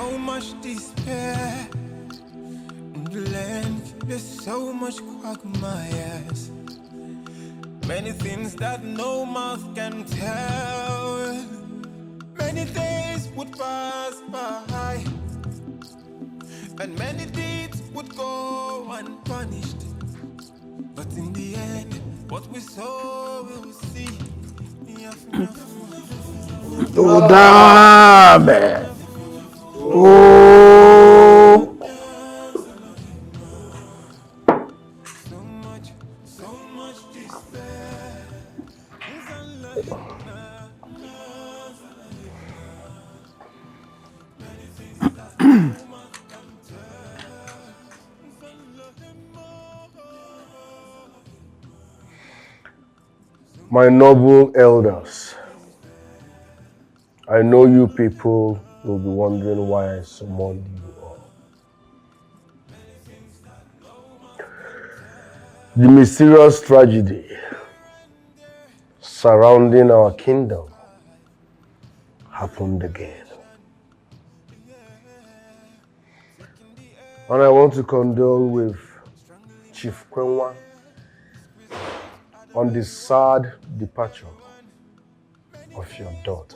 so much despair in the land. There's so much quagmires. Many things that no mouth can tell. Many days would pass by, and many deeds would go unpunished. But in the end, what we saw we'll see. Oh, damn it. Oh. So much despair. My noble elders, I know you people will be wondering why I summoned you all. The mysterious tragedy surrounding our kingdom happened again. And I want to condole with Chief Kwenwa on the sad departure of your daughter.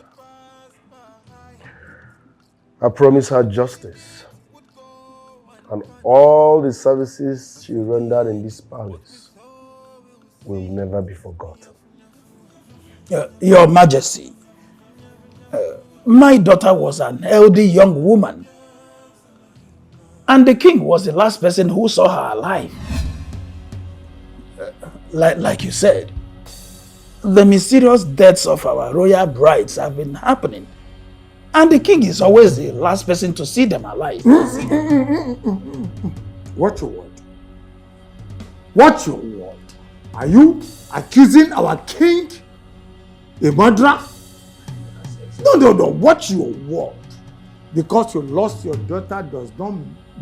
I promise her justice, and all the services she rendered in this palace will never be forgotten. Your Majesty, my daughter was an healthy young woman, and the king was the last person who saw her alive. Like you said, the mysterious deaths of our royal brides have been happening, and the king is always the last person to see them alive. What you want? What you want? Are you accusing our king a murderer? No. What you want? Because you lost your daughter does not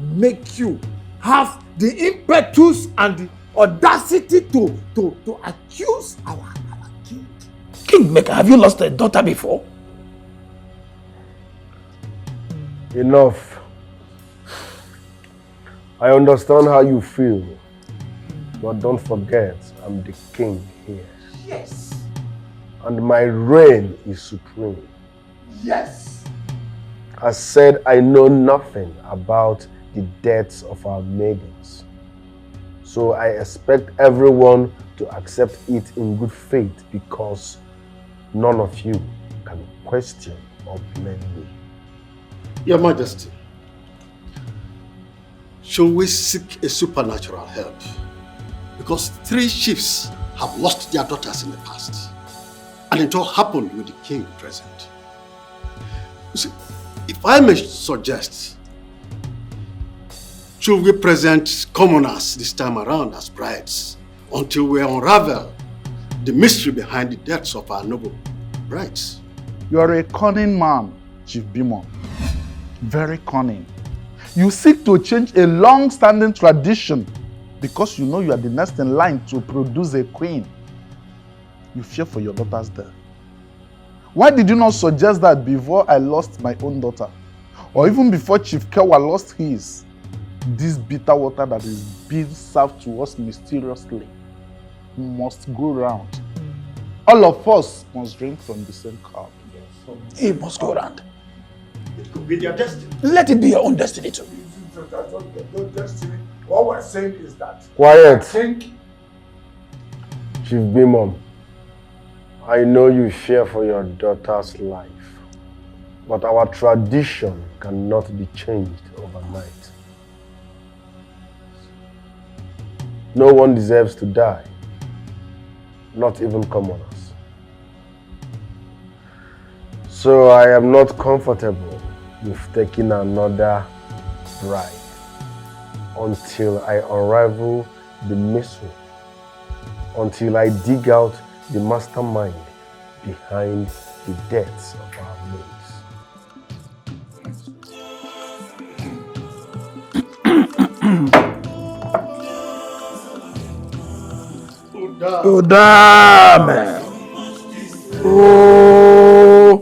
make you have the impetus and the audacity to accuse our king. Kingmaker, have you lost a daughter before? Enough. I understand how you feel, but don't forget, I'm the king here. Yes. And my reign is supreme. Yes. I said I know nothing about the deaths of our maidens. So I expect everyone to accept it in good faith, because none of you can question or blame me. Your Majesty, should we seek a supernatural help? Because 3 chiefs have lost their daughters in the past, and it all happened with the king present. You see, if I may suggest, should we present commoners this time around as brides until we unravel the mystery behind the deaths of our noble brides? You are a cunning man, Chief Bimon. Very cunning. You seek to change a long-standing tradition because you know you are the next in line to produce a queen. You fear for your daughter's death. Why did you not suggest that before I lost my own daughter? Or even before Chief Kewa lost his? This bitter water that is being served to us mysteriously must go round. All of us must drink from the same cup. It must go round. It could be their destiny. Let it be your own destiny too. Destiny. What we're saying is that Quiet. I think Chief Bimon, I know you fear for your daughter's life, but our tradition cannot be changed overnight. No one deserves to die, not even commoners. So I am not comfortable with taking another bride until I unravel the mystery, until I dig out the mastermind behind the deaths of our maids. Oh, damn. Oh.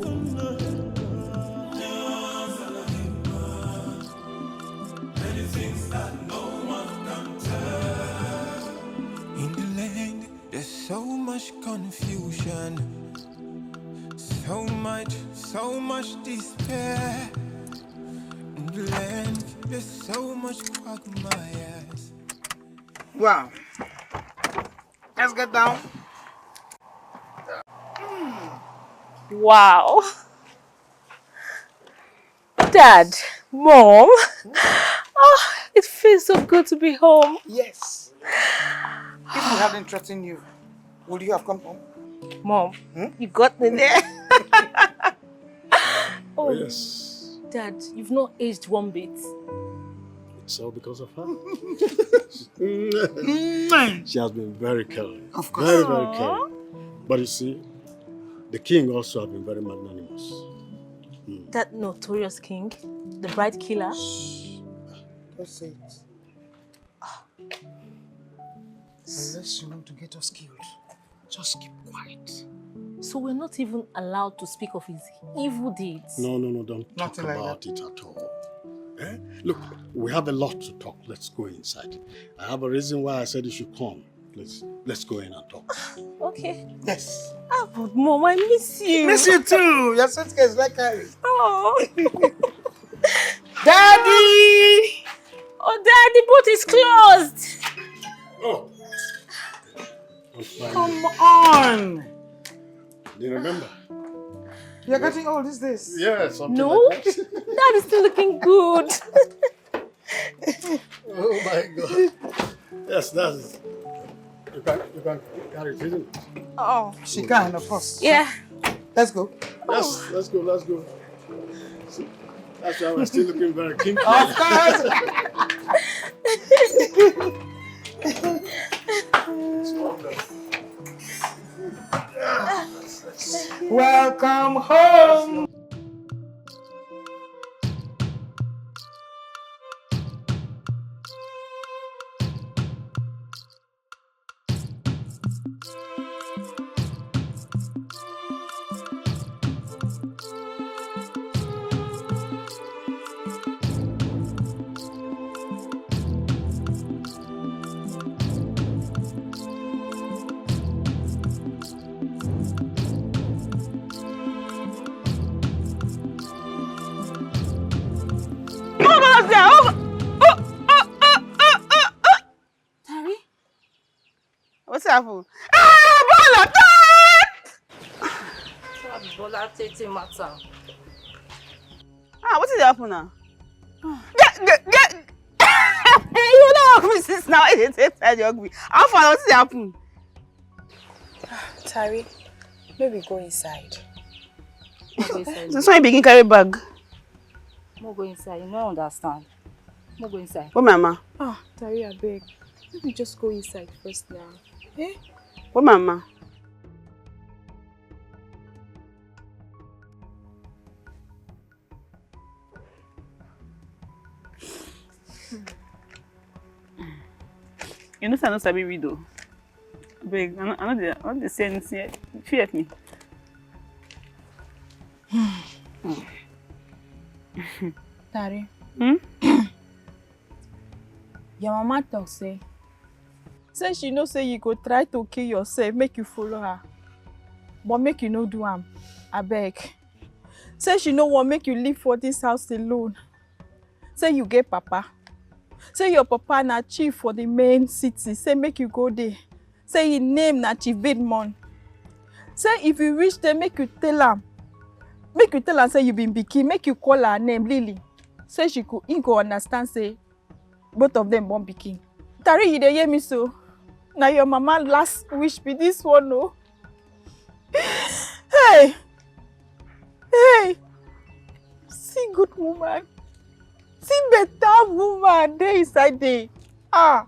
so much despair. Blend, there's so much quagmires. Wow. Let's get down. Wow. Dad, Mom. Oh, it feels so good to be home. Yes. If we hadn't threatened you, would you have come home? Mom, you got me there. Oh, yes. Dad, you've not aged one bit. It's all because of her. She has been very caring. Of course. Very, very caring. But you see, the king also has been very magnanimous. That notorious king, the bride killer. Don't say it. Unless you want to get us killed, just keep quiet. So we're not even allowed to speak of his evil deeds. No, don't talk Nothing like about that. it at all. Eh? Look, we have a lot to talk. Let's go inside. I have a reason why I said you should come. Let's go in and talk. Okay. Yes. But Mom, I miss you. Miss you too. Your sister is like Harry. Oh. Daddy! Oh, Dad, the boat is closed. Oh. Come on. Do you remember? You're getting old these days. Yeah, something No, like that. Dad is still looking good. Oh my God. Yes, that's it. You can carry it, isn't it? Oh. She can, of course. Yeah. Let's go. Yes, let's go. See, that's why we're still looking very kinky. Of course. It's wonderful. Welcome home. What's happened? Bola Tete matter. What did happen now? You know hug me since now. It takes time to hug me. How far? What did happen? Tari, maybe go inside. That's why you begin carry bag. Mo go inside. You don't understand. Mo go inside. What mama? Tari, I beg. Maybe just go inside first now. Eh? What mama? You know, I don't sabi read though. Beg, I know they say anything. Fear me. Tari. Your mama talk say she know say you go try to kill yourself, make you follow her. But make you no do am. Abeg. Say she no want make you live for this house alone. Say you get papa. Say your papa na chief for the main city. Say make you go there. Say his name na Chief Bidmon. Say if you reach there, make you tell am. Make you tell am say you been pikin. Make you call her name Lily. Say he go understand say both of them born pikin. Tari, you dey hear me so? Now your mama last wish be this one, no? Hey! See good woman. See better woman dey inside there. Tari,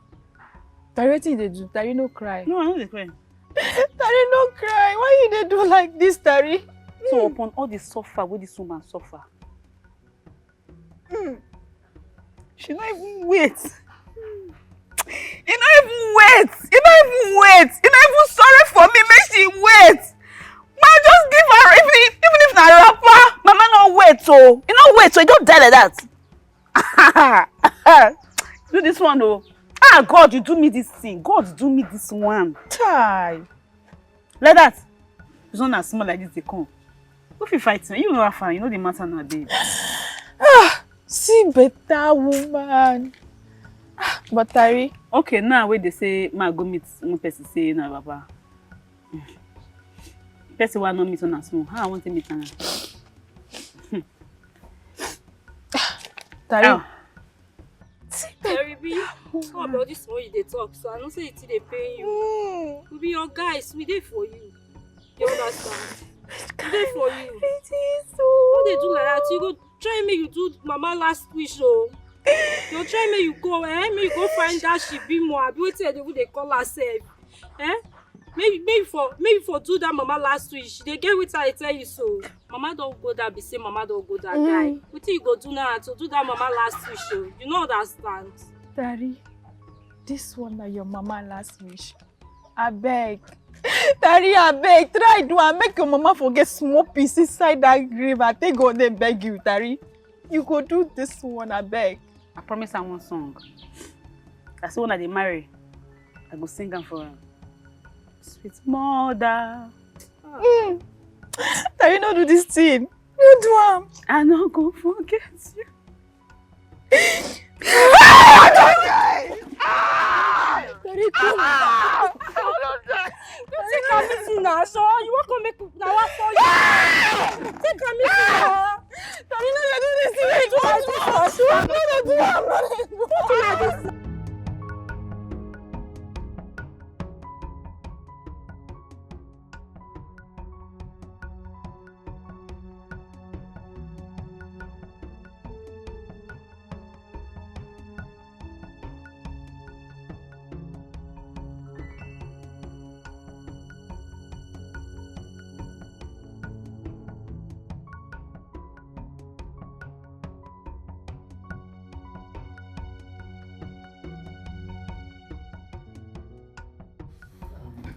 wetin you dey do? Tari, no cry. No, I no dey cry. Tari, no cry. Why you dey do like this, Tari? So upon all the suffer wey this woman suffer, she not even wait. You not even wait. You not even sorry for me. Make she wait. Man, just give her even if na rapper. Mama no wait oh. You not wait so you don't die like that. Do this one though. God, you do me this thing. God, do me this one. Tie. Like that. It's not as small like this they come. If you fight me, you know how far, you know the matter nowadays. See better woman. But Tari. Okay, now where they say my go meet one person say no papa. Person will not meet on a small. How I want to meet her. Tari. Terry, how about this one you dey talk? So I don't say it's they pay you. We be your guys, we there for you. You understand? We there for you. It is so. What they do like that? You go try me, you do mama last wish, oh. You try me, you go, Maybe you go find that she be more. I be waiting they call herself. Maybe for do that mama last wish. They get with her, I tell you so. Mama don't go that be say mama don't go that guy. What you go do now to do that mama last wish? Oh? You know understand? Daddy, this one na your mama last wish. I beg. Daddy, I beg. Try do and make your mama forget small piece inside that grave. I take God and beg you, Daddy. You go do this one, I beg. I promise her one song. That's the one that they marry. I go sing them for her. Sweet mother. Daddy, no do this thing. You do am. I no go forget you. Daddy, come on. You take a meeting now, so you want to make now what for you? Take a meeting now. Daddy, no, you do this thing. You do am. I'm not do am.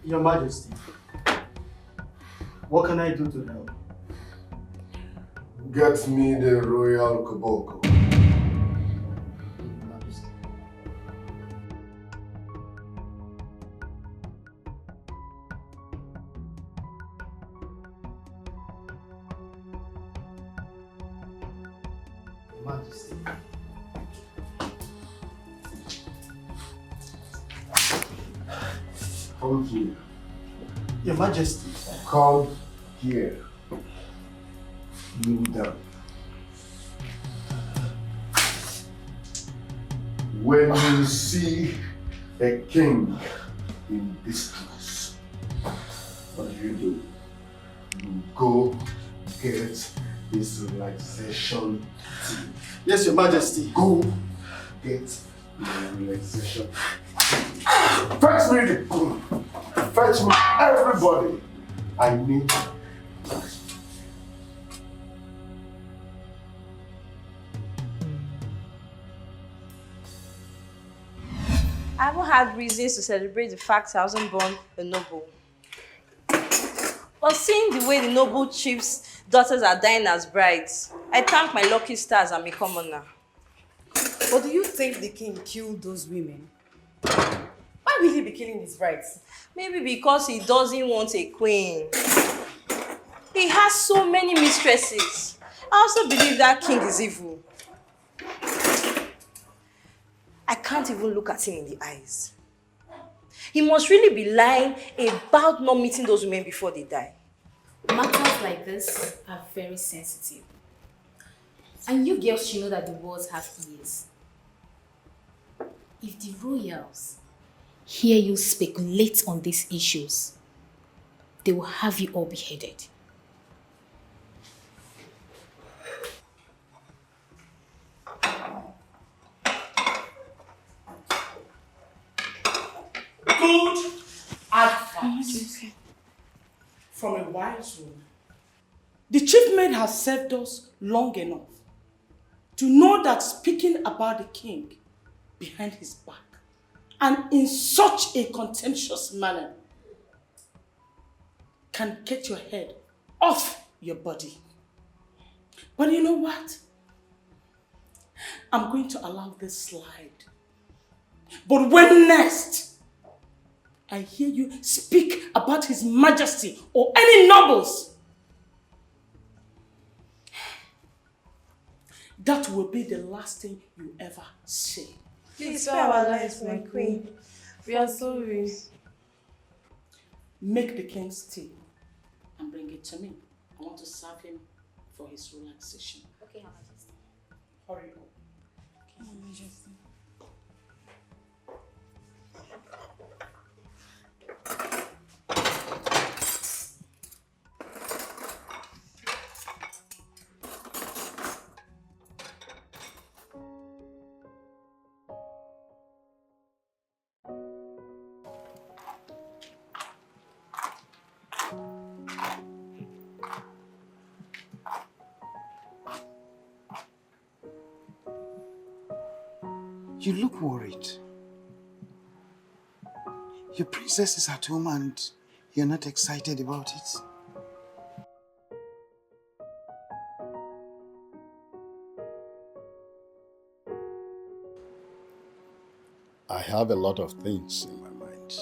Your Majesty, what can I do to help? Get me the royal koboko. Majesty. Come here. Your Majesty. Come here. Kneel down. When you see a king in distress, what do? You go get this relaxation tea. Yes, Your Majesty. Go get the relaxation. Fetch me the king. Fetch me everybody. I need I haven't had reasons to celebrate the fact I wasn't born a noble. But seeing the way the noble chief's daughters are dying as brides, I thank my lucky stars I'm a commoner. But do you think the king killed those women? Why will he be killing his brides? Maybe because he doesn't want a queen. He has so many mistresses. I also believe that king is evil. I can't even look at him in the eyes. He must really be lying about not meeting those women before they die. Matters like this are very sensitive. And you girls should know that the words have ears. If the royals hear you speculate on these issues, they will have you all beheaded. Good advice from a wise woman. The chief maid has served us long enough to know that speaking about the king behind his back and in such a contemptuous manner can get your head off your body. But you know what? I'm going to allow this slide. But when next I hear you speak about His Majesty or any nobles, That will be the last thing you ever say. Please spare our lives, my queen. We are sorry. Make the king's tea and bring it to me. I want to serve him for his relaxation. Okay, Her Majesty. Hurry up. Okay, Her Majesty. You look worried. Your princess is at home and you're not excited about it. I have a lot of things in my mind.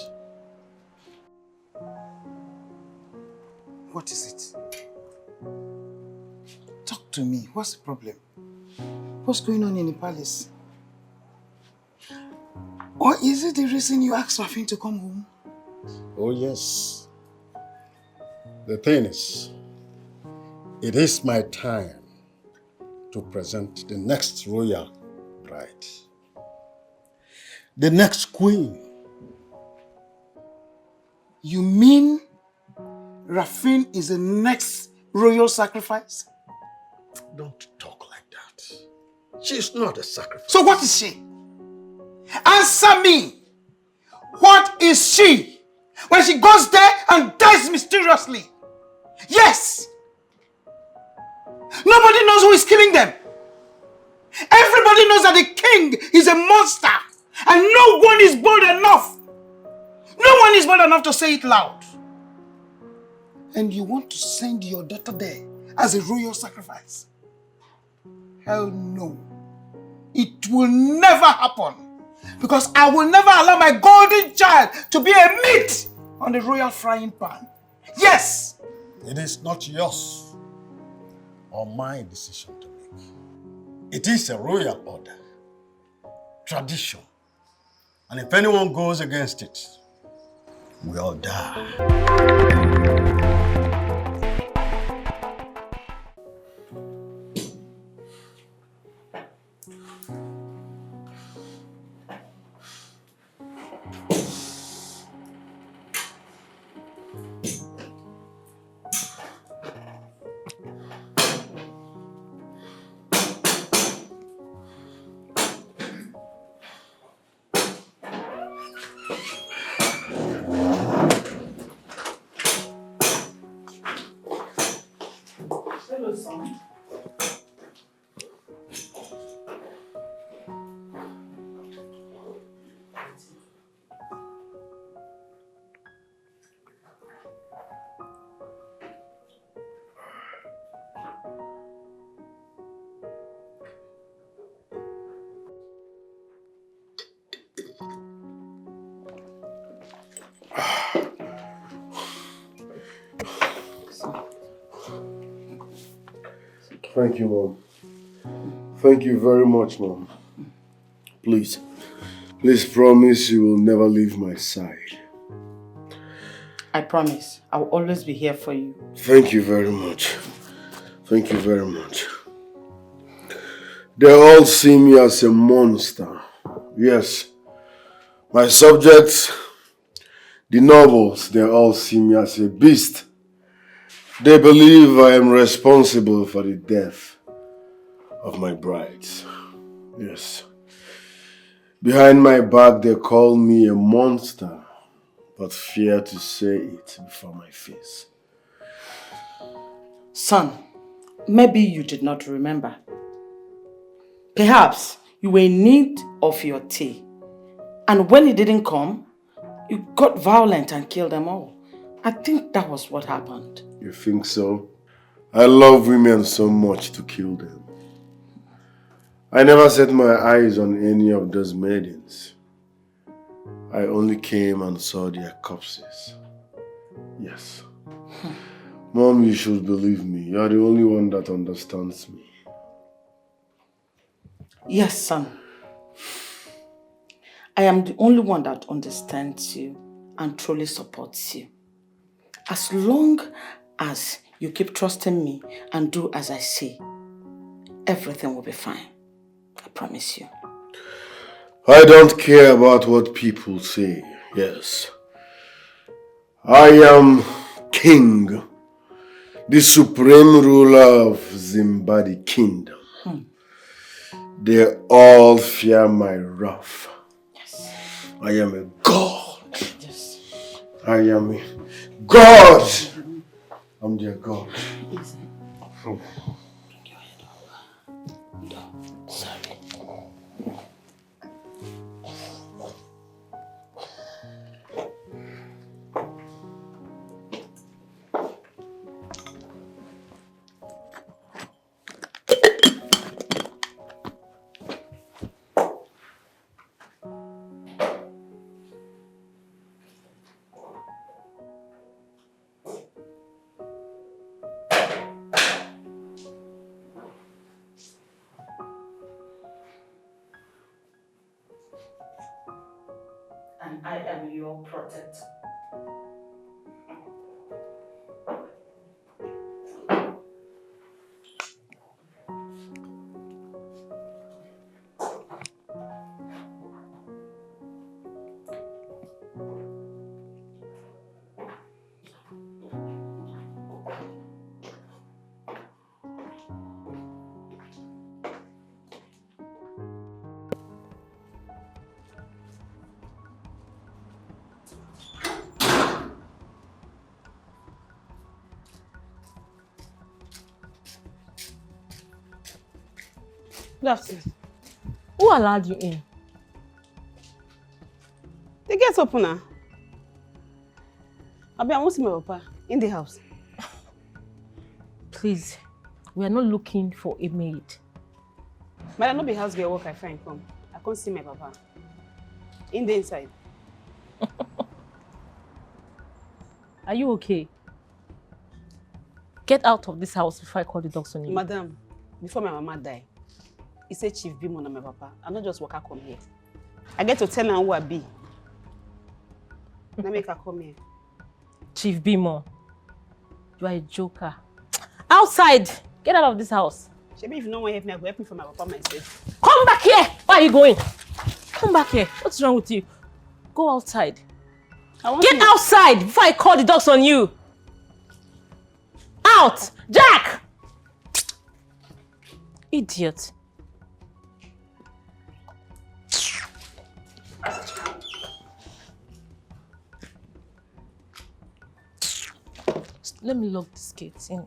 What is it? Talk to me. What's the problem? What's going on in the palace? Or is it the reason you asked Rafin to come home? Oh yes. The thing is, it is my time to present the next royal bride. The next queen. You mean Rafin is the next royal sacrifice? Don't talk like that. She's not a sacrifice. So what is she? Answer me! What is she? When she goes there and dies mysteriously. Yes! Nobody knows who is killing them. Everybody knows that the king is a monster. And no one is bold enough. No one is bold enough to say it loud. And you want to send your daughter there as a royal sacrifice? Hell no. It will never happen. Because I will never allow my golden child to be a meat on the royal frying pan. Yes! It is not yours or my decision to make. It is a royal order, tradition. And if anyone goes against it, we all die. Hello, son. Thank you, Mom. Thank you very much, Mom. Please promise you will never leave my side. I promise. I'll always be here for you. Thank you very much. Thank you very much. They all see me as a monster. Yes. My subjects, the nobles, they all see me as a beast. They believe I am responsible for the death of my brides. Yes. Behind my back, they call me a monster, but fear to say it before my face. Son, maybe you did not remember. Perhaps you were in need of your tea. And when it didn't come, you got violent and killed them all. I think that was what happened. You think so? I love women so much to kill them. I never set my eyes on any of those maidens. I only came and saw their corpses. Yes. Mom, you should believe me. You are the only one that understands me. Yes, son. I am the only one that understands you and truly supports you. As long as you keep trusting me and do as I say, everything will be fine. I promise you. I don't care about what people say, yes. I am king, the supreme ruler of Zimbabwe kingdom. They all fear my wrath. Yes. I am a god. Yes. I am a god. I'm their god. Easy. Bring your head over. No, sorry. And I am your protector. Good afternoon. Who allowed you in? The gate's open now. I want to see my papa in the house. Please, we are not looking for a maid. But I no be house girl work I find come. I can't see my papa. In the inside. Are you okay? Get out of this house before I call the dogs on you. Madam, before my mama die, he said Chief Bimo and my papa. I not just walk her come here. I get to tell her who I be. Now make her come here. Chief Bimo, you are a joker. Outside! Get out of this house. Maybe if you don't want to help me, I go help me for my papa myself. Come back here! Where are you going? Come back here. What's wrong with you? Go outside. Get outside before I call the dogs on you. Out! Jack! Idiot. Let me lock this gate in.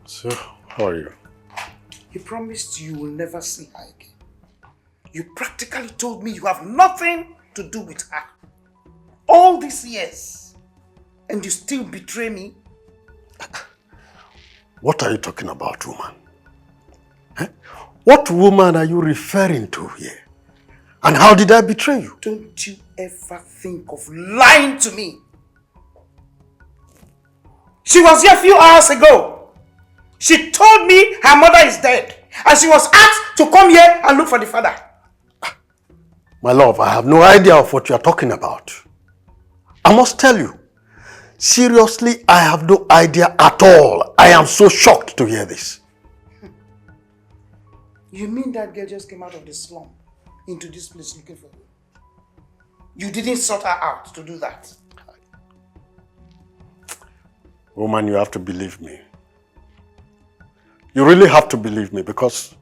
So, how are you? You promised you will never see her again. You practically told me you have nothing to do with her. All these years. And you still betray me? What are you talking about, woman? Eh? What woman are you referring to here? And how did I betray you? Don't you ever think of lying to me. She was here a few hours ago. She told me her mother is dead. And she was asked to come here and look for the father. My love, I have no idea of what you are talking about. I must tell you, seriously, I have no idea at all. I am so shocked to hear this. You mean that girl just came out of the slum into this place looking for you? You didn't sort her out to do that? Woman, you have to believe me. You really have to believe me, because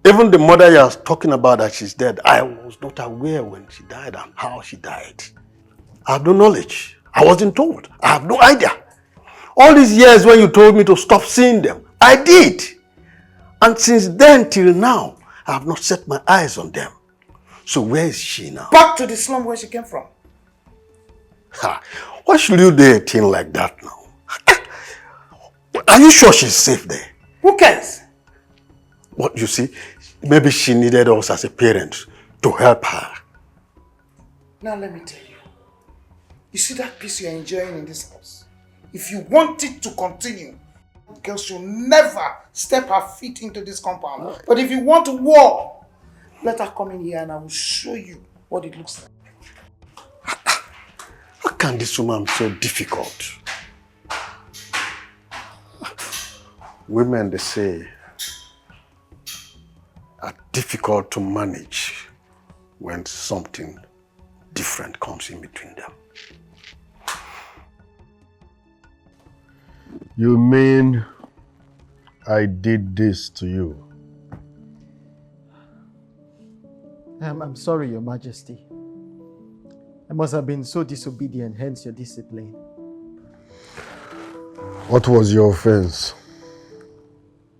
even the mother you are talking about that she's dead, I was not aware when she died and how she died. I have no knowledge. I wasn't told. I have no idea. All these years when you told me to stop seeing them, I did. And since then till now, I have not set my eyes on them. So where is she now? Back to the slum where she came from. Why should you do a thing like that now? Are you sure she's safe there? Who cares? What you see, maybe she needed us as a parent to help her. Now let me tell you. You see that peace you're enjoying in this house? If you want it to continue, the girl should never step her feet into this compound. But if you want war, let her come in here and I will show you what it looks like. How can this woman be so difficult? Women, they say, are difficult to manage when something different comes in between them. You mean I did this to you? I'm sorry, Your Majesty. I must have been so disobedient, hence your discipline. What was your offense?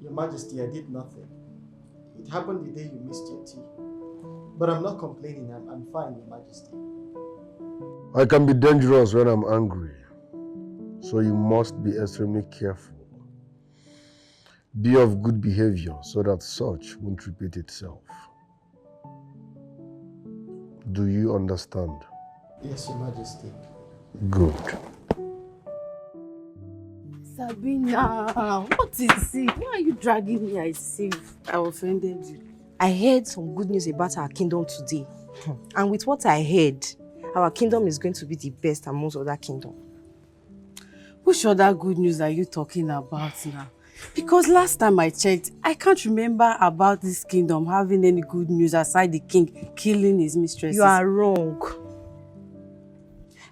Your Majesty, I did nothing. It happened the day you missed your tea. But I'm not complaining, I'm fine, Your Majesty. I can be dangerous when I'm angry, so you must be extremely careful. Be of good behavior so that such won't repeat itself. Do you understand? Yes, Your Majesty. Good. Sabina, what is it? Why are you dragging me? I see. I offended you. I heard some good news about our kingdom today. And with what I heard, our kingdom is going to be the best amongst other kingdoms. Which other good news are you talking about now? Because last time I checked, I can't remember about this kingdom having any good news aside the king killing his mistresses. You are wrong.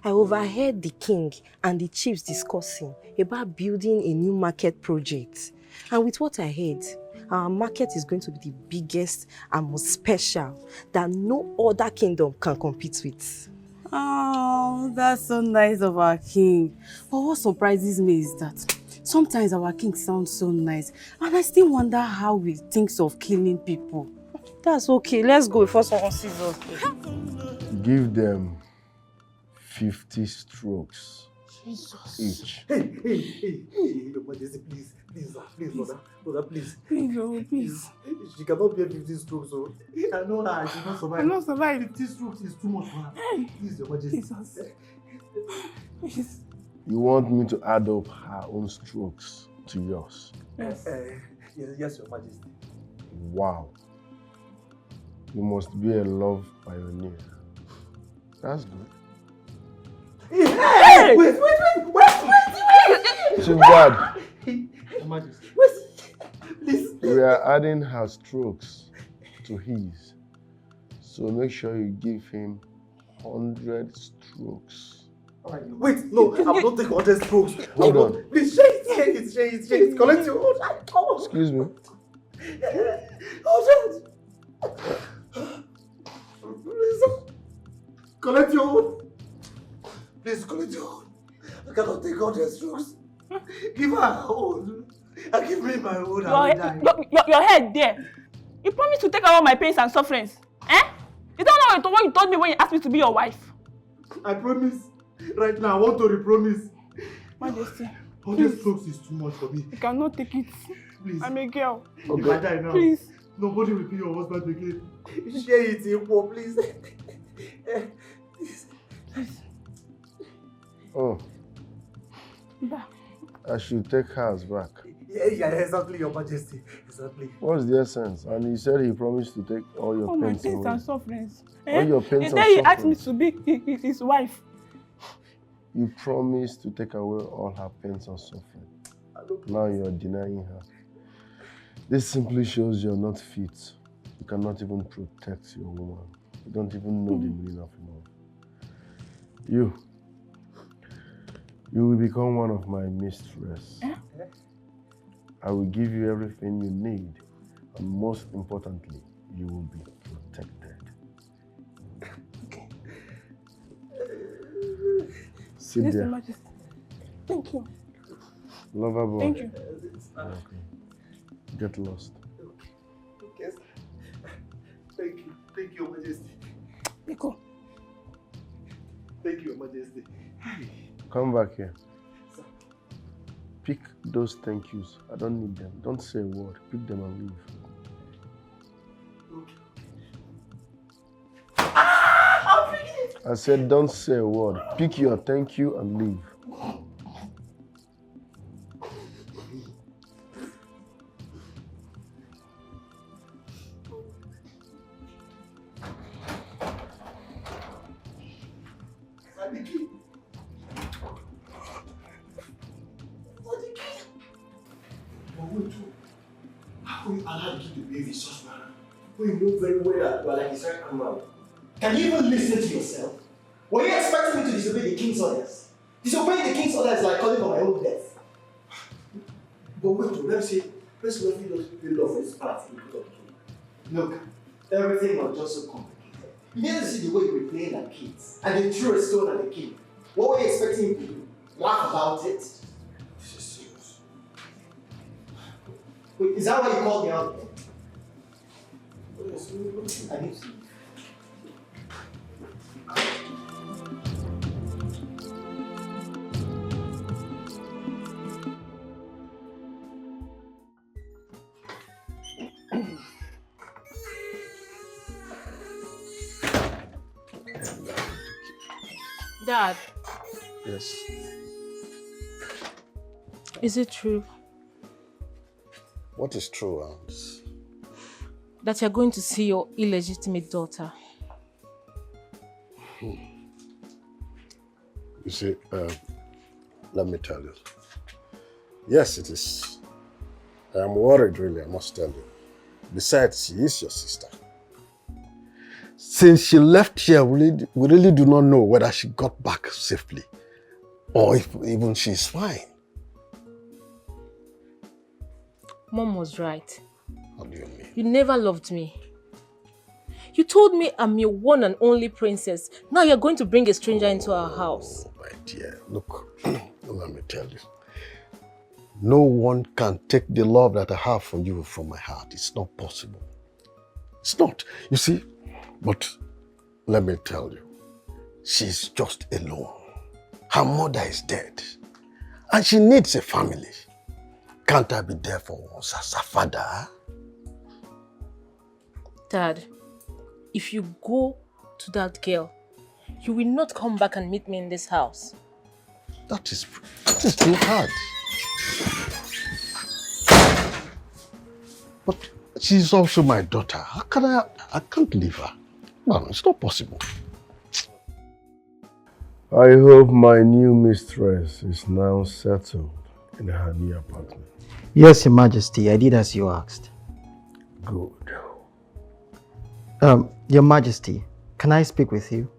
I overheard the king and the chiefs discussing about building a new market project. And with what I heard, our market is going to be the biggest and most special that no other kingdom can compete with. Oh, that's so nice of our king. But what surprises me is that sometimes our king sounds so nice and I still wonder how he thinks of killing people. That's okay. Let's go before someone sees us. Give them 50 strokes Jesus. each. Hey, Your Majesty, please, brother, please. Please. She cannot bear 15 strokes, so I know her, she will not survive. I will not survive. 50 strokes is too much for her. Please, Your Majesty. Jesus. Please. You want me to add up her own strokes to yours? Yes. Yes, Your Majesty. Wow. You must be a love pioneer. That's good. Hey! Wait! Chief Guard, Your Majesty. Please. we are adding her strokes to his. So make sure you give him 100 strokes. Alright, wait, no, I will not take 100 strokes. Hold on. Please, share it. Collect your own. Excuse me. Please, collect your own. Please, collect your own. I cannot take 100 strokes. Give her her own. And give me my own. Your head there. You promised to take away my pains and sufferings. Eh? You don't know what you told me when you asked me to be your wife. I promise. Right now, I want to repromise. Majesty. 100 strokes is too much for me. You cannot take it. Please. I'm a girl. Okay. If I die now, please. Nobody will be your husband again. Share it, equal, please. Oh. I should take hers back. Yeah, exactly, Your Majesty. Exactly. What's the essence? And he said he promised to take all your my pains pains away. and sufferings. All your pains and then he asked me sufferings. to be his wife. You promised to take away all her pains and suffering. Now you're denying her. This simply shows you're not fit. You cannot even protect your woman. You don't even know the meaning of love. You will become one of my mistresses. I will give you everything you need, and most importantly, you will be protected. Okay. Sit Yes, there. Your Majesty. Thank you. Lover boy. Thank you. Okay. Get lost. Okay. Thank you, Your Majesty. Nico. Thank you, Your Majesty. Come back here. Pick those thank yous. I don't need them. Don't say a word. Pick them and leave. I said don't say a word. Pick your thank you and leave. How will you allow the king to behave in such manner? When you know very well that you are like his right hand man. Can you even listen to yourself? Were you expecting me to disobey the king's orders? Disobeying the king's orders is like calling for my own death. But wait, let's let me just build off his path in front of the king. Look, everything was just so complicated. You need to see the way you were playing like kids, and they threw a stone at the king. What were you expecting him to do? Laugh about it? This is serious. Wait, is that why you called me out then? I need to see. Dad. Yes. Is it true What is true, Hans? that you're going to see your illegitimate daughter? You see, let me tell you. Yes, it is. I am worried, really, I must tell you. Besides, she is your sister. Since she left here, we really do not know whether she got back safely or if even she's fine. Mom was right. How do you mean? You never loved me. You told me I'm your one and only princess. Now you're going to bring a stranger into our house. My dear, look, let me tell you. No one can take the love that I have for you from my heart. It's not possible. It's not. You see, but let me tell you, she's just alone. Her mother is dead. And she needs a family. Can't I be there for once as a father? Dad, if you go to that girl, you will not come back and meet me in this house. That is too hard. But she's also my daughter. How can I can't leave her. No, it's not possible. I hope my new mistress is now settled in her new apartment. Yes, Your Majesty, I did as you asked. Good. Your Majesty, can I speak with you?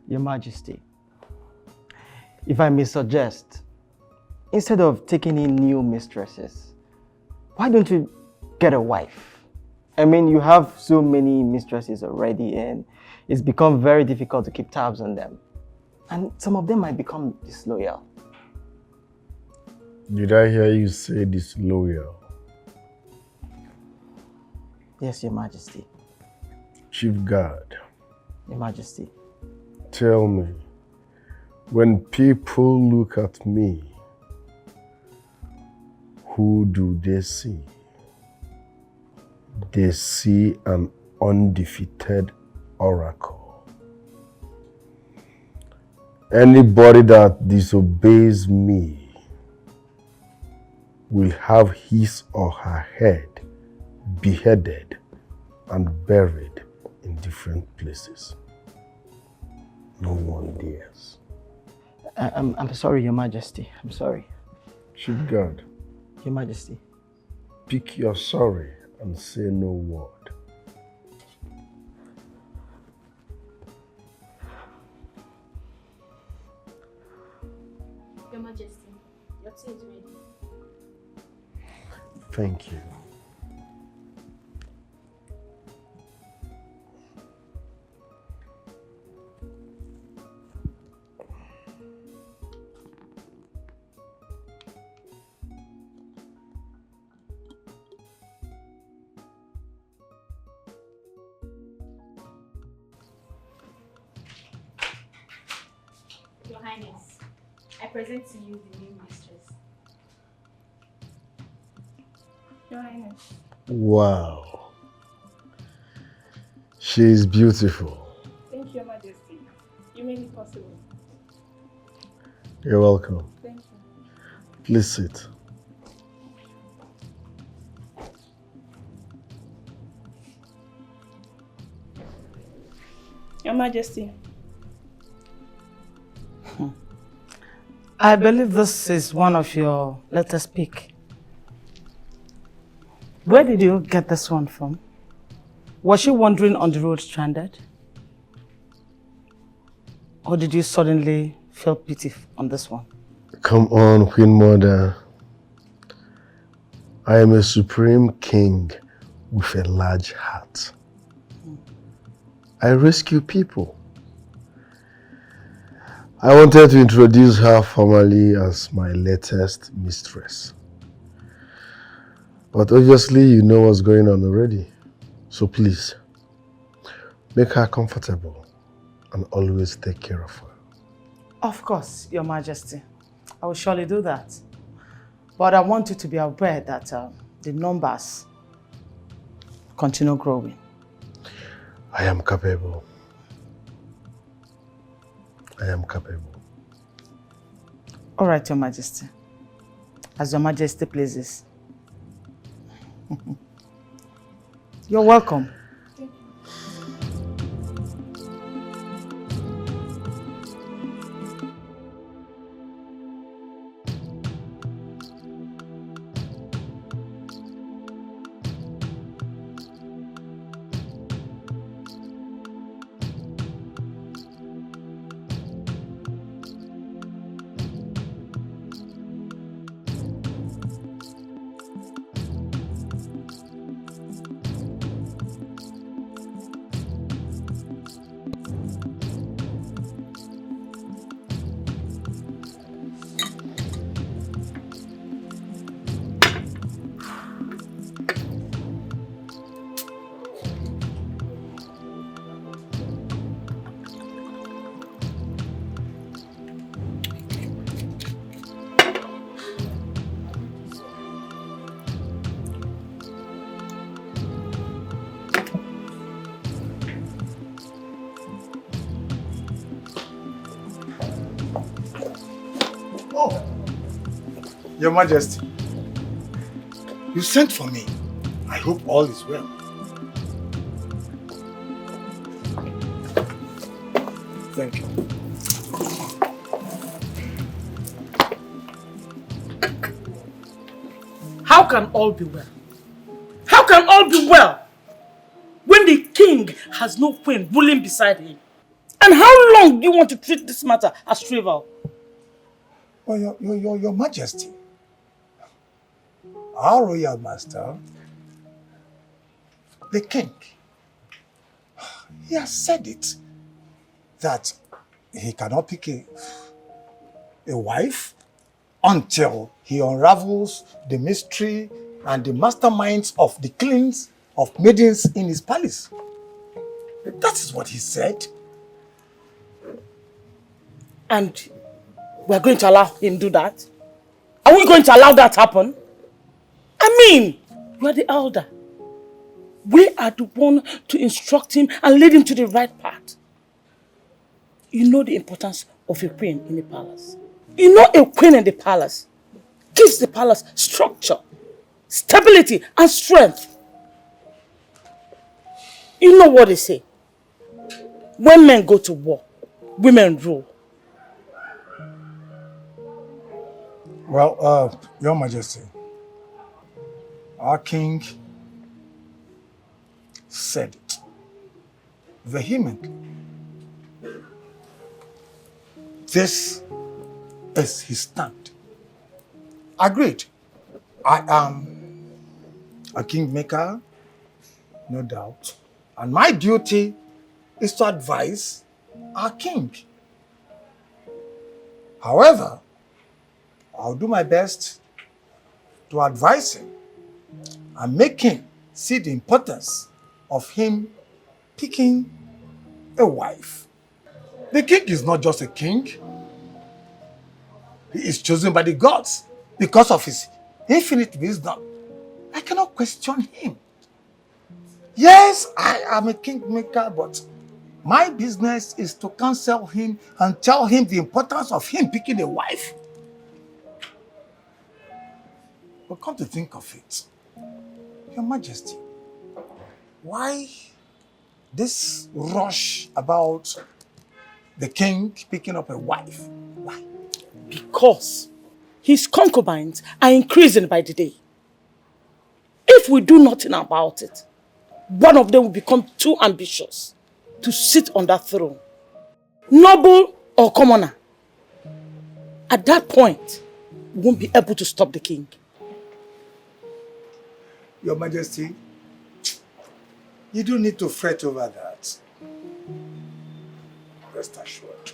Your Majesty, if I may suggest, instead of taking in new mistresses, why don't you get a wife? I mean, you have so many mistresses already and it's become very difficult to keep tabs on them. And some of them might become disloyal. Did I hear you say disloyal? Yes, Your Majesty. Chief Guard. Your Majesty. Tell me, when people look at me, who do they see? They see an undefeated oracle. Anybody that disobeys me will have his or her head beheaded and buried in different places. No one dares. I'm sorry, Your Majesty. I'm sorry. Chief Guard. Your Majesty. Pick your sorry and say no word. Your Majesty, your tea is ready. Thank you. Your Highness, I present to you the new mistress. Your Highness. Wow. She is beautiful. Thank you, Your Majesty. You made it possible. You're welcome. Thank you. Please sit. Your Majesty. I believe this is one of your latest pick. Where did you get this one from? Was she wandering on the road stranded? Or did you suddenly feel pity on this one? Come on, Queen Mother. I am a supreme king with a large heart. I rescue people. I wanted to introduce her formally as my latest mistress. But obviously you know what's going on already. So please, make her comfortable and always take care of her. Of course, Your Majesty. I will surely do that. But I want you to be aware that the numbers continue growing. I am capable. I am capable. All right, Your Majesty. As Your Majesty pleases. You're welcome. Your Majesty, you sent for me. I hope all is well. Thank you. How can all be well? How can all be well when the king has no queen ruling beside him? And how long do you want to treat this matter as trivial? Well, your Majesty, our royal master, the king, he has said it, that he cannot pick a wife until he unravels the mystery and the masterminds of the kings of maidens in his palace. That is what he said. And we're going to allow him do that? Are we going to allow that happen? I mean, you are the elder. We are the one to instruct him and lead him to the right path. You know the importance of a queen in the palace. You know a queen in the palace gives the palace structure, stability, and strength. You know what they say. When men go to war, women rule. Well, Your Majesty, our king said it vehemently. This is his stand. Agreed. I am a kingmaker, no doubt. And my duty is to advise our king. However, I'll do my best to advise him and make him see the importance of him picking a wife. The king is not just a king. He is chosen by the gods because of his infinite wisdom. I cannot question him. Yes, I am a kingmaker, but My business is to counsel him and tell him the importance of him picking a wife. But come to think of it, Your Majesty, why this rush about the king picking up a wife? Why? Because his concubines are increasing by the day. If we do nothing about it, one of them will become too ambitious to sit on that throne, noble or commoner. At that point, we won't be able to stop the king. Your Majesty, you don't need to fret over that. Rest assured.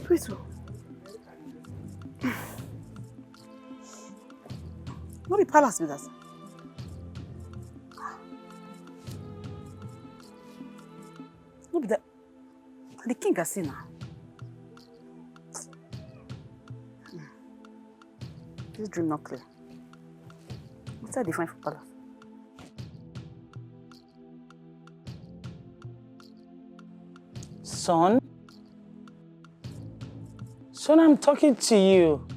Wait, no be palace with us. No be the king has seen now. This dream not clear. What's that define for palace? Son? Son, I'm talking to you.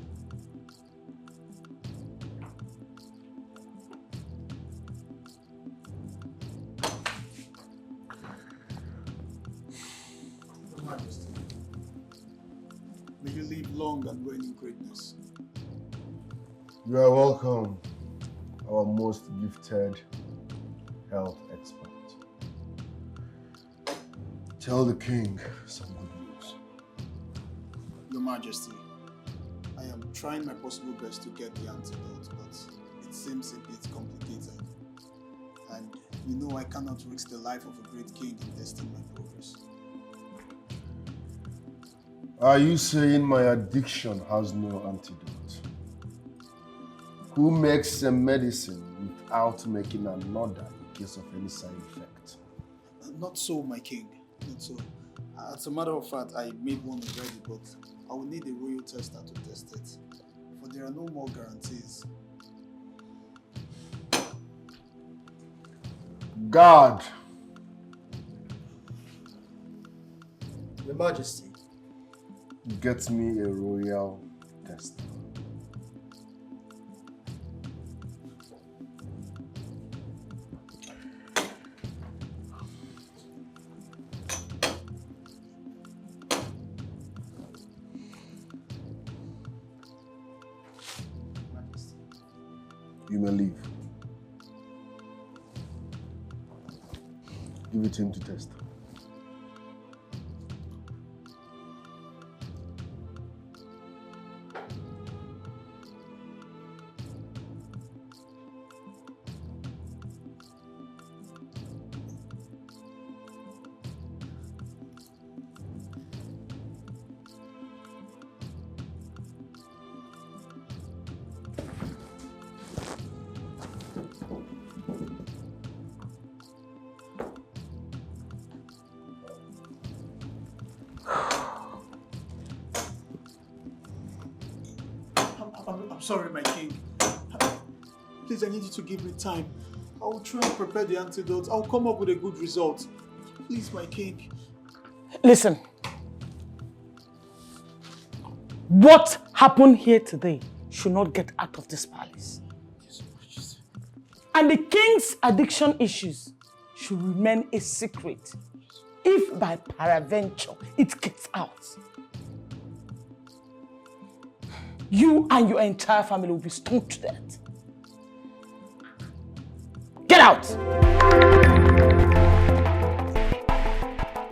Your Majesty, may you live long and reign in greatness. You are welcome, our most gifted health expert. Tell the king some good news. Your Majesty, I am trying my possible best to get the antidote, but it seems a bit complicated. And you know I cannot risk the life of a great king in testing my progress. Are you saying my addiction has no antidote? Who makes a medicine without making another in case of any side effect? Not so, my king. Not so. As a matter of fact, I made one already, but I will need a royal tester to test it. For there are no more guarantees. God! Your Majesty. Get me a royal tester. You may leave. Give it to him to test. I'm sorry, my king. Please, I need you to give me time. I will try and prepare the antidote. I'll come up with a good result. Please, my king. Listen. What happened here today should not get out of this palace. And the king's addiction issues should remain a secret. If by peradventure it gets out, you and your entire family will be stoned to death. Get out!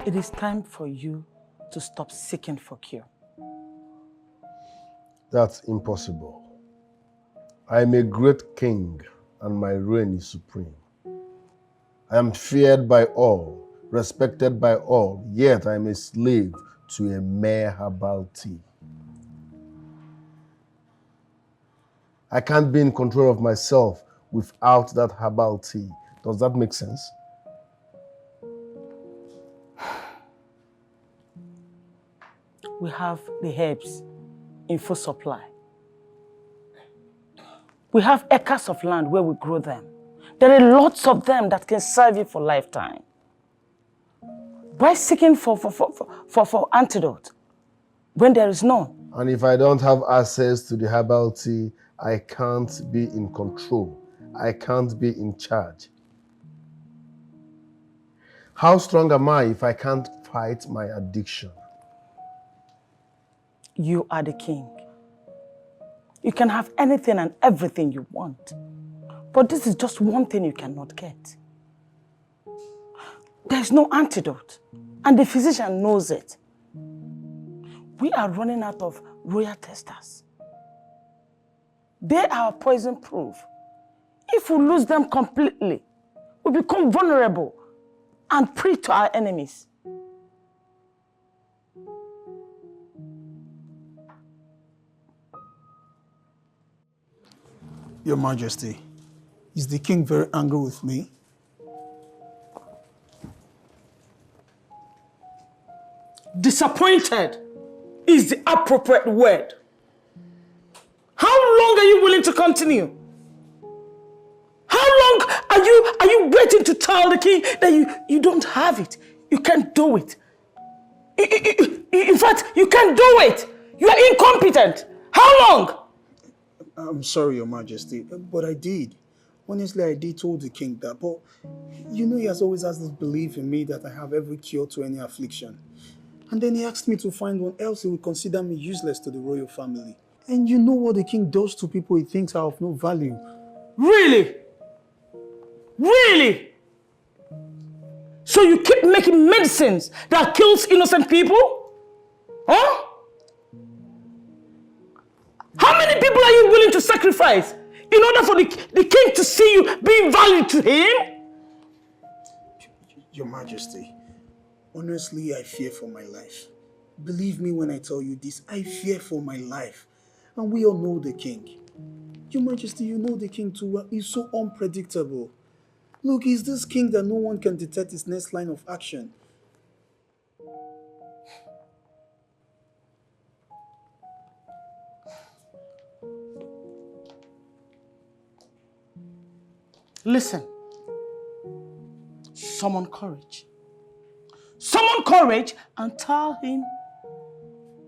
It is time for you to stop seeking for cure. That's impossible. I am a great king and my reign is supreme. I am feared by all, respected by all, yet I am a slave to a mere herbal tea. I can't be in control of myself without that herbal tea. Does that make sense? We have the herbs in full supply. We have acres of land where we grow them. There are lots of them that can serve you for a lifetime. Why seeking for antidote when there is none? And if I don't have access to the herbal tea, I can't be in control. I can't be in charge. How strong am I if I can't fight my addiction? You are the king. You can have anything and everything you want. But this is just one thing you cannot get. There's no antidote. And the physician knows it. We are running out of royal testers. They are poison proof. If we lose them completely, we become vulnerable and prey to our enemies. Your Majesty, is the king very angry with me? Disappointed is the appropriate word. How long are you willing to continue? How long are you waiting to tell the king that you don't have it? You can't do it. In fact, you can't do it. You are incompetent. How long? I'm sorry, Your Majesty, but I did. Honestly, I did told the king that, but you know he has always has this belief in me that I have every cure to any affliction. And then he asked me to find one, else he would consider me useless to the royal family. And you know what the king does to people he thinks are of no value. Really? Really? So you keep making medicines that kills innocent people? Huh? How many people are you willing to sacrifice in order for the king to see you being valued to him? Your Majesty, honestly, I fear for my life. Believe me when I tell you this, I fear for my life. And we all know the king. Your Majesty, you know the king too well. He's so unpredictable. Look, he's this king that no one can detect his next line of action. Listen. Summon courage. Summon courage and tell him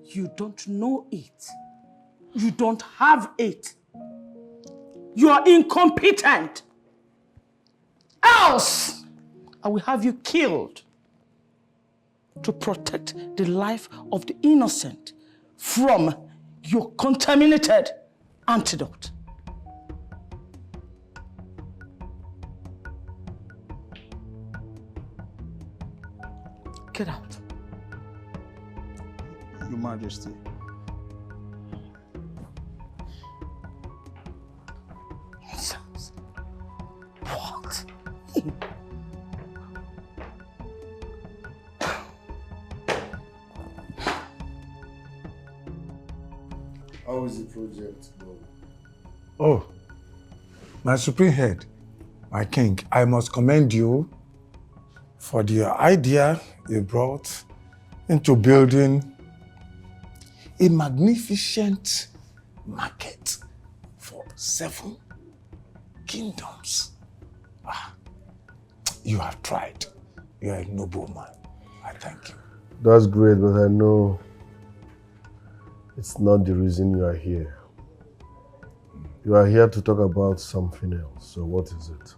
you don't know it. You don't have it. You are incompetent. Else, I will have you killed to protect the life of the innocent from your contaminated antidote. Get out. Your Majesty. What? How is the project going? Oh, my supreme head, my king, I must commend you for the idea you brought into building a magnificent market for 7 kingdoms. You have tried. You are a noble man. I thank you. That's great, but I know it's not the reason you are here. You are here to talk about something else, so what is it?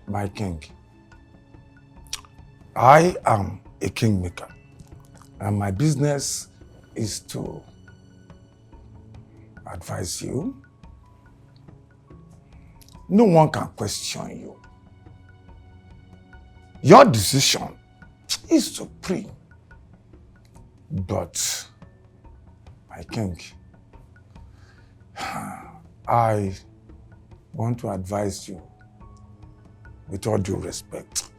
My king, I am a kingmaker, and my business is to advise you. No one can question you. Your decision is supreme. But, my king, I want to advise you with all due respect.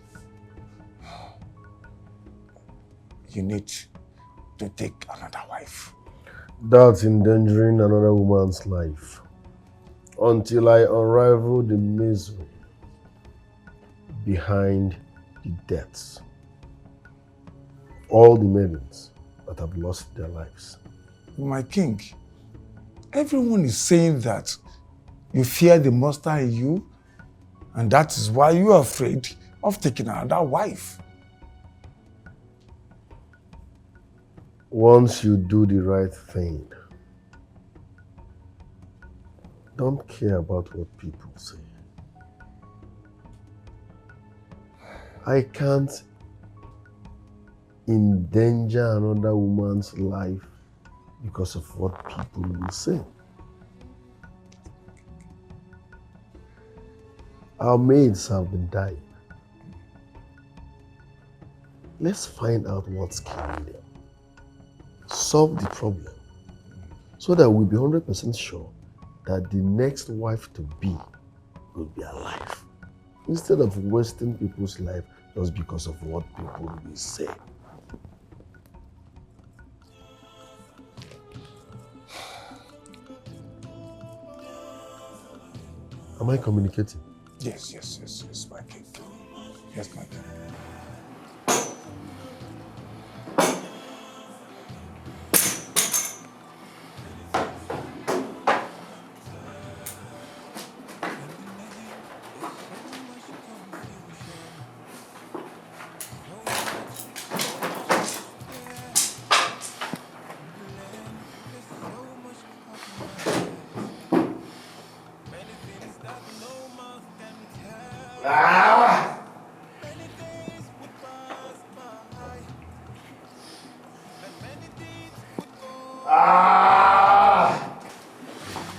You need to take another wife. That's endangering another woman's life. Until I unravel the misery behind the deaths. All the maidens that have lost their lives. My king, everyone is saying that you fear the monster in you, and that is why you are afraid of taking another wife. Once you do the right thing, don't care about what people say. I can't endanger another woman's life because of what people will say. Our maids have been dying. Let's find out what's killing them. Solve the problem so that we'll be 100% sure that the next wife to be will be alive. Instead of wasting people's life just because of what people will say. Am I communicating? Yes, my king. Yes, my king.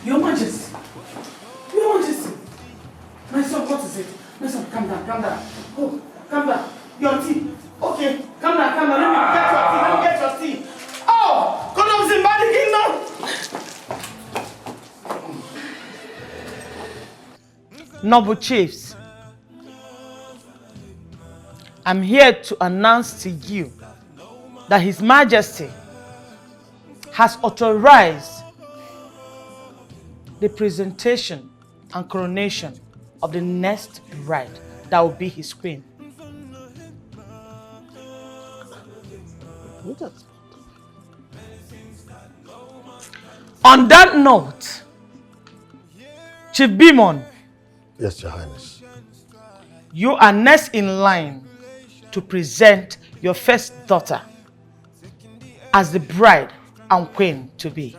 Your Majesty! Your Majesty! My son, what is it? My son, calm down. Oh, calm down. Your tea. Okay, calm down. Let me get your tea. Oh, God of Zimbabwe Kingdom! Noble chiefs, I'm here to announce to you that His Majesty has authorized the presentation and coronation of the next bride that will be his queen. On that note, Chief Bimon. Yes, Your Highness. You are next in line to present your first daughter as the bride and queen to be.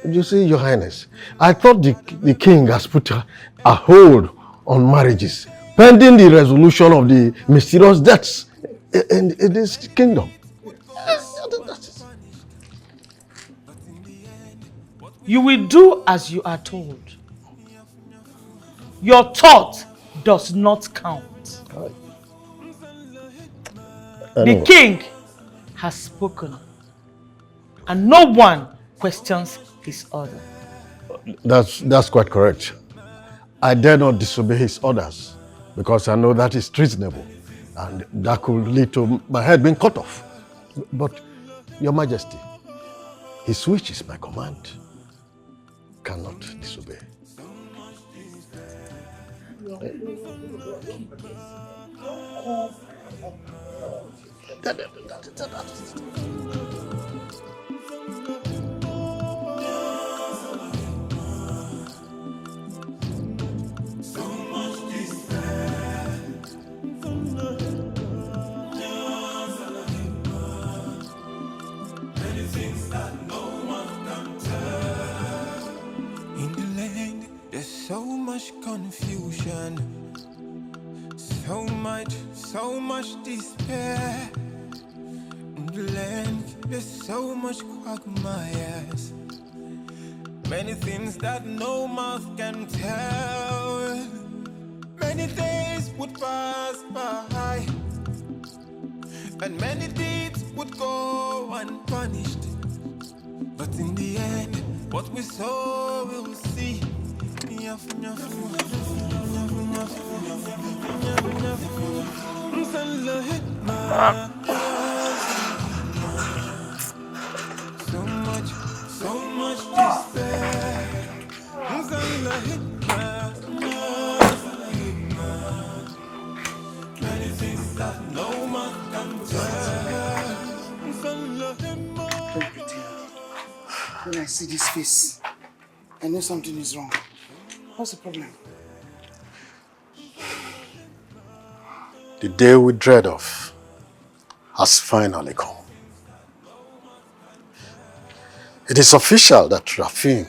You see, Your Highness, I thought the king has put a hold on marriages pending the resolution of the mysterious deaths in this kingdom. You will do as you are told. Your thought does not count. The king has spoken, and no one questions his order. That's quite correct. I dare not disobey his orders because I know that is treasonable and that could lead to my head being cut off. But, Your Majesty, his wish is my command. Cannot disobey. much confusion, so much despair. Blank, there's so much quagmires. Many things that no mouth can tell. Many days would pass by, and many deeds would go unpunished. But in the end, what we saw we'll see. So much despair. Many things that no man can tell. When I see this face, I know something is wrong. What's the problem? The day we dread of has finally come. It is official that Rafin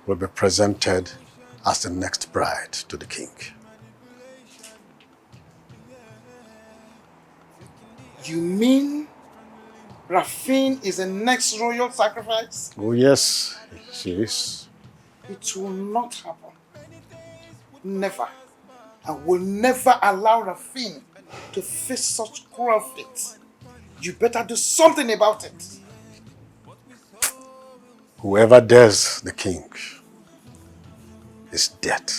will be presented as the next bride to the king. You mean Rafin is the next royal sacrifice? Oh yes, she is. It will not happen. Never. I will never allow Rafin to face such cruel fate. You better do something about it. Whoever dares the king is dead.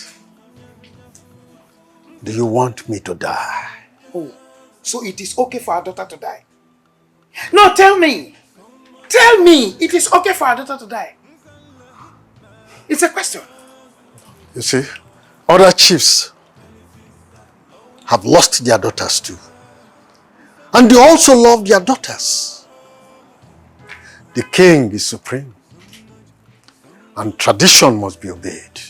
Do you want me to die? Oh, so it is okay for our daughter to die? No, tell me! Tell me it is okay for our daughter to die. It's a question. You see, other chiefs have lost their daughters too. And they also love their daughters. The king is supreme. And tradition must be obeyed.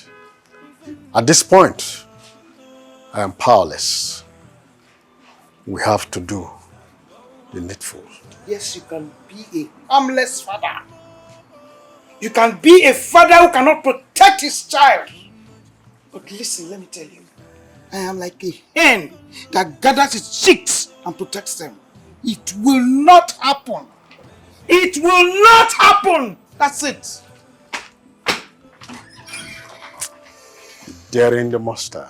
At this point, I am powerless. We have to do the needful. Yes, you can be a harmless father. You can be a father who cannot protect his child. But listen, let me tell you. I am like a hen that gathers its chicks and protects them. It will not happen. It will not happen. That's it. Daring the master.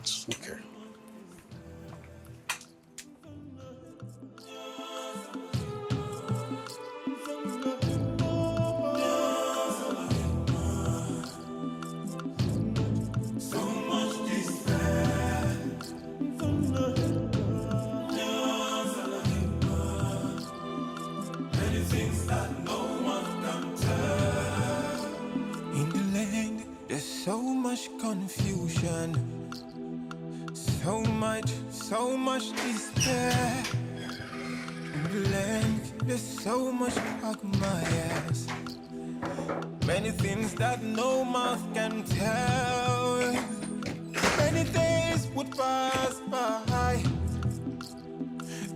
It's okay. So much confusion, so much despair. Blank, there's so much quagmires. Many things that no mouth can tell. Many days would pass by,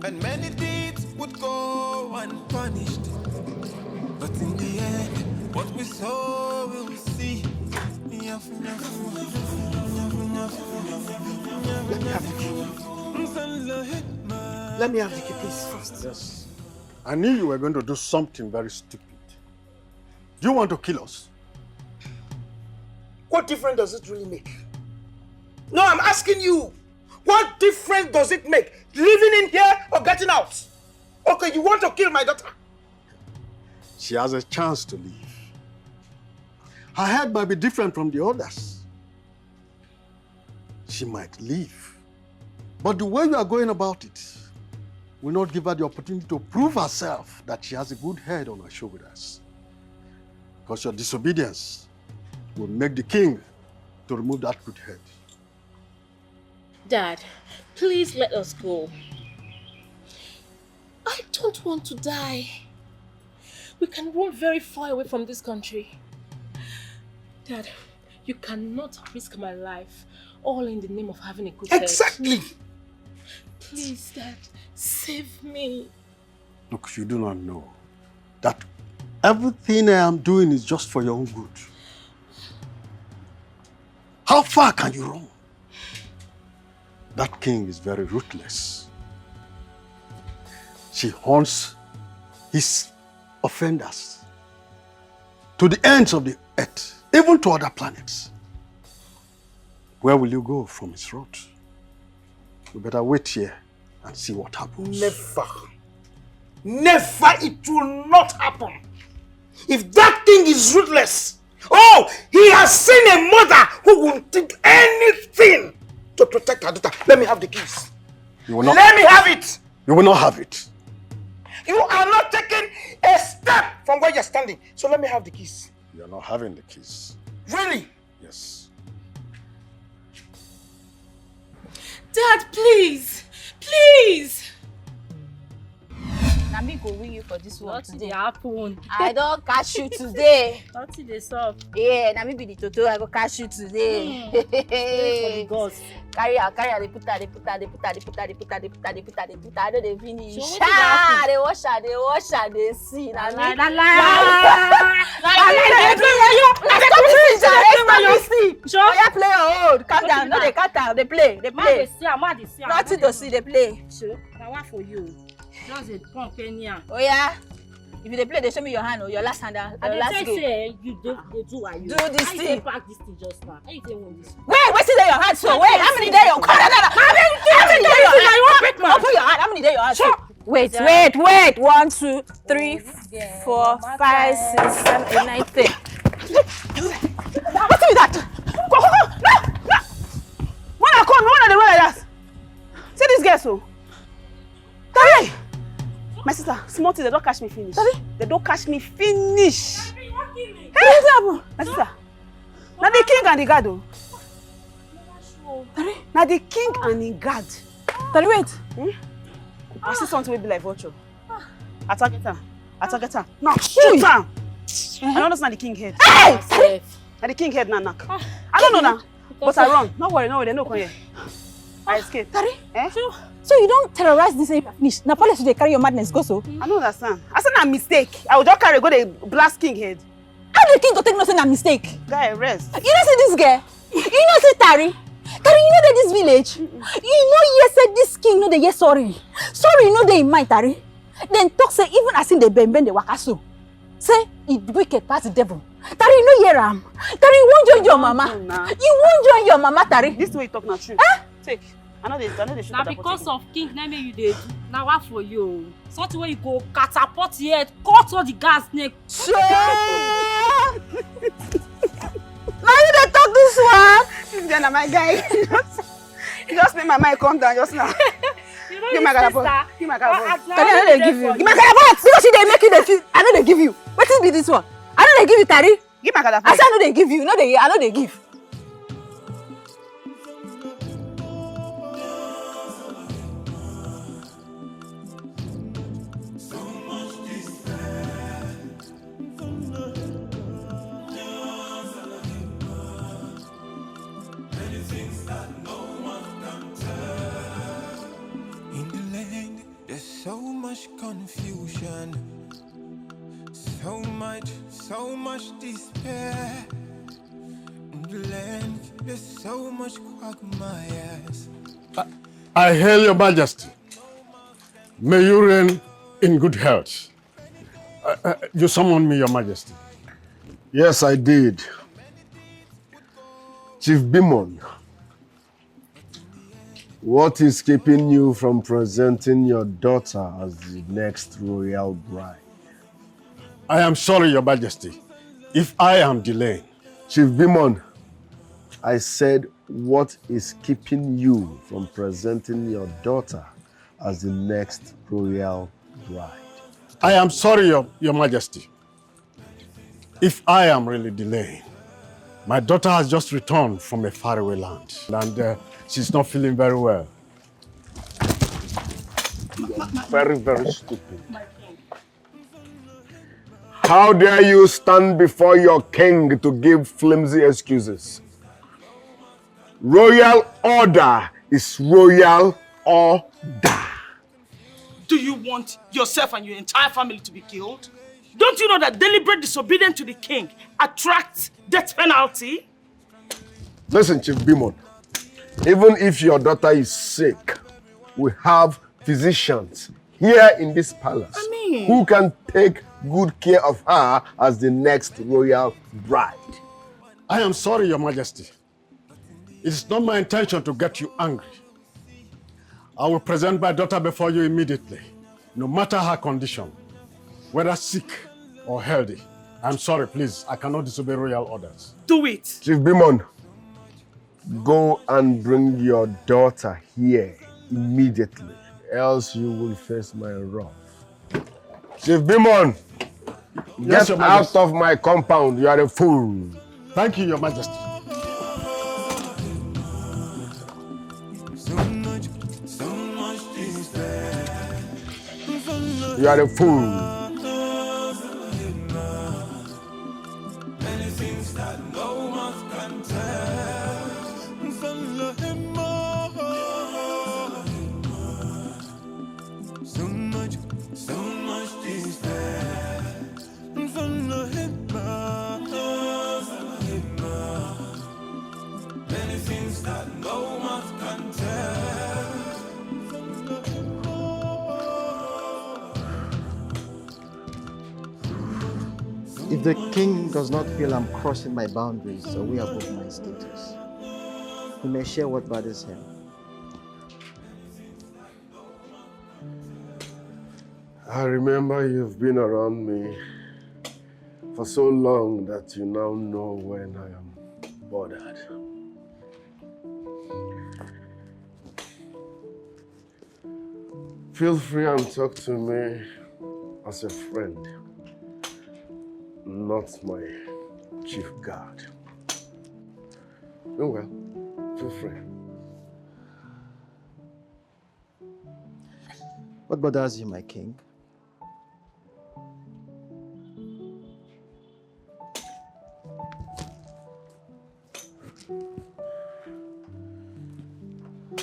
and many deeds would go unpunished. But in the end, what we saw we'll see. Let me have the key. Let me have the key, please, first. Yes. I knew you were going to do something very stupid. Do you want to kill us? What difference does it really make? No, I'm asking you. What difference does it make? Living in here or getting out? Okay, you want to kill my daughter? She has a chance to leave. Her head might be different from the others. She might leave. But the way you are going about it will not give her the opportunity to prove herself that she has a good head on her shoulders. Because your disobedience will make the king to remove that good head. Dad, please let us go. I don't want to die. We can run very far away from this country. Dad, you cannot risk my life, all in the name of having a good head. Exactly! Please, Dad, save me. Look, you do not know that everything I am doing is just for your own good. How far can you run? That king is very ruthless. She hunts his offenders to the ends of the earth, even to other planets. Where will you go from his route? You better wait here and see what happens. Never. Never, it will not happen. If that king is ruthless, oh, he has seen a mother who will do anything to protect her daughter. Let me have the keys. You will not. Let me have it. You will not have it. You are not taking a step from where you're standing. So let me have the keys. You are not having the keys. Really? Yes. Dad, please. Please. Na me go win you for this one today. Happen. I don't catch you today. Nothing dey sup. Yeah, na me be the Toto. I go catch you today. For the gods. Carry her, they put her. I know they finish. So Ah, they wash her, they see. Na me. Stop play your own. Calm down. No, they cut down. They play. Nothing to see. They play. Now what for you? Just a pump here. Oh yeah. If you play, they show me your hand or your last hand. Your last game. Say you do what you do this thing. Back this thing just now. How you say want this? Wait till your hand so. Wait, how many days your hand? How many days your hand? Open your hand. How many days your hand? Wait. 1, 2, 3, 4, 5, 6, 7, 8, 9, 10. What's with that? No. When I come, when are they like that? See this girl so. Tari! My sister, small thing, they don't catch me finish. Tari? They don't catch me finish. Hey, what's happened? My sister. Now the king and the guard though. Tari? Now the king and the guard. Tari, wait. I see something will be like vulture. Attack it. Now shoot him. I don't understand the king head. Hey! Now the king head now knock. I don't know now. But I run. No worry, they don't come here. I escape. Tari? Eh? So you don't terrorize this finish. Now police they carry your madness go so. I don't understand. I said a mistake. I will just carry go the blast king head. How the king go take nothing a mistake? Guy, rest. You know see this girl? You know say Tari? Tari, you know that this village? You know yes say this king no they yes sorry. Sorry you know they in mind Tari. Then talk say even as in the bend the waka so. Say it wicked past the devil. Tari you know hear am. Tari you won't join your mama. You won't join your mama Tari. This way you talk not true. Take. I know they shoot. Now because of king, na me you dey do. Now what for you? Something where you go catapult here, cut all the gas neck. Sure. Now you dey talk this one. This guy na my guy. He just made my mind calm down just now. Give my catapult. Give my catapult. Tari, I know they give you. Give my catapult. Because she dey make you the feel. I know they give you. What is be this one? I know they give you Tari. Give my catapult. I say I know they give you. No they. I know they give. So much confusion, so much despair. In the land, there's so much quagmires. I hail your majesty. May you reign in good health. You summoned me, your majesty. Yes, I did. Chief Bimon, what is keeping you from presenting your daughter as the next royal bride? I am sorry, your majesty, if I am delaying. Chief Bimon, I said, what is keeping you from presenting your daughter as the next royal bride? I am sorry, your majesty, if I am really delaying. My daughter has just returned from a faraway land and she's not feeling very well. You are very, very stupid. How dare you stand before your king to give flimsy excuses? Royal order is royal order. Do you want yourself and your entire family to be killed? Don't you know that deliberate disobedience to the king attracts death penalty? Listen, Chief Bimon, even if your daughter is sick, we have physicians here in this palace who can take good care of her as the next royal bride. I am sorry, Your Majesty. It is not my intention to get you angry. I will present my daughter before you immediately, no matter her condition, whether sick or healthy. I'm sorry, please. I cannot disobey royal orders. Do it. Chief Bimon, go and bring your daughter here immediately, else you will face my wrath. Chief Bimon, Yes, get Your out Majesty. of my compound. You are a fool. Thank you, Your Majesty. You are a fool. Many things that no mouth can tell. So much is there. Many things that no mouth can tell. If the king does not feel I'm crossing my boundaries or way above my status, he may share what bothers him. I remember you've been around me for so long that you now know when I am bothered. Feel free and talk to me as a friend, not my chief guard. Oh well, feel free. What bothers you, my king?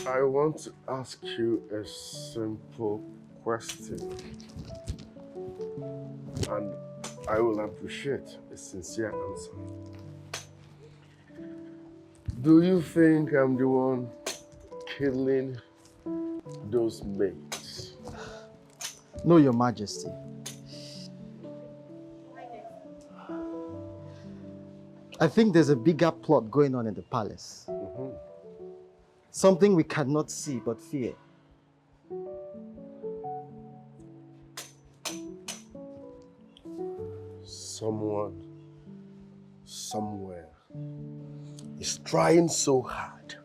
I want to ask you a simple question, and I will appreciate a sincere answer. Do you think I'm the one killing those maids? No, Your Majesty. I think there's a bigger plot going on in the palace. Something we cannot see but fear. Someone, somewhere, is trying so hard.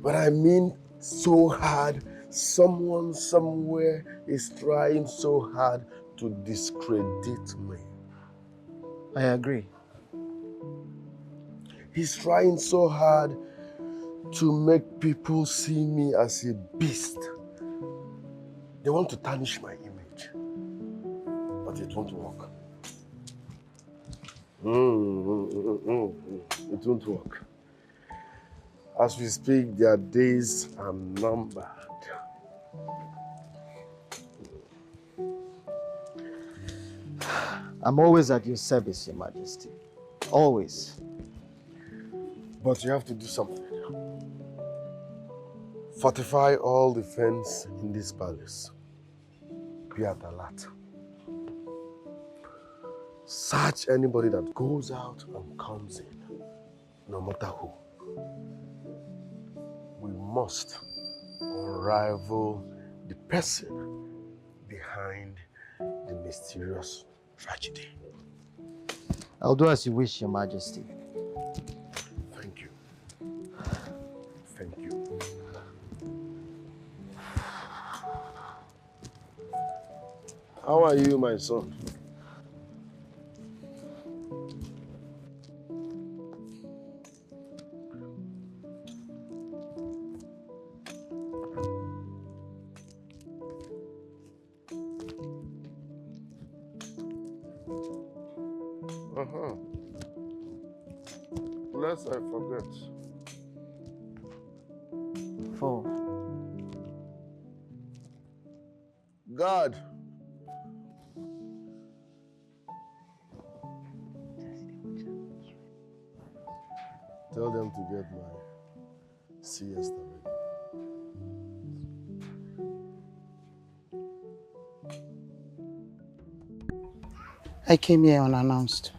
But I mean so hard, someone, somewhere is trying so hard to discredit me. I agree. He's trying so hard to make people see me as a beast. They want to tarnish my image, but it won't work. It won't work. As we speak, their days are numbered. I'm always at your service, Your Majesty. Always. But you have to do something. Fortify all the fence in this palace. Be at alert. Search anybody that goes out and comes in, no matter who. We must unravel the person behind the mysterious tragedy. I'll do as you wish, Your Majesty. Thank you. Thank you. How are you, my son? Lest I forget. 4. God. Tell them to get my siesta ready. I came here unannounced.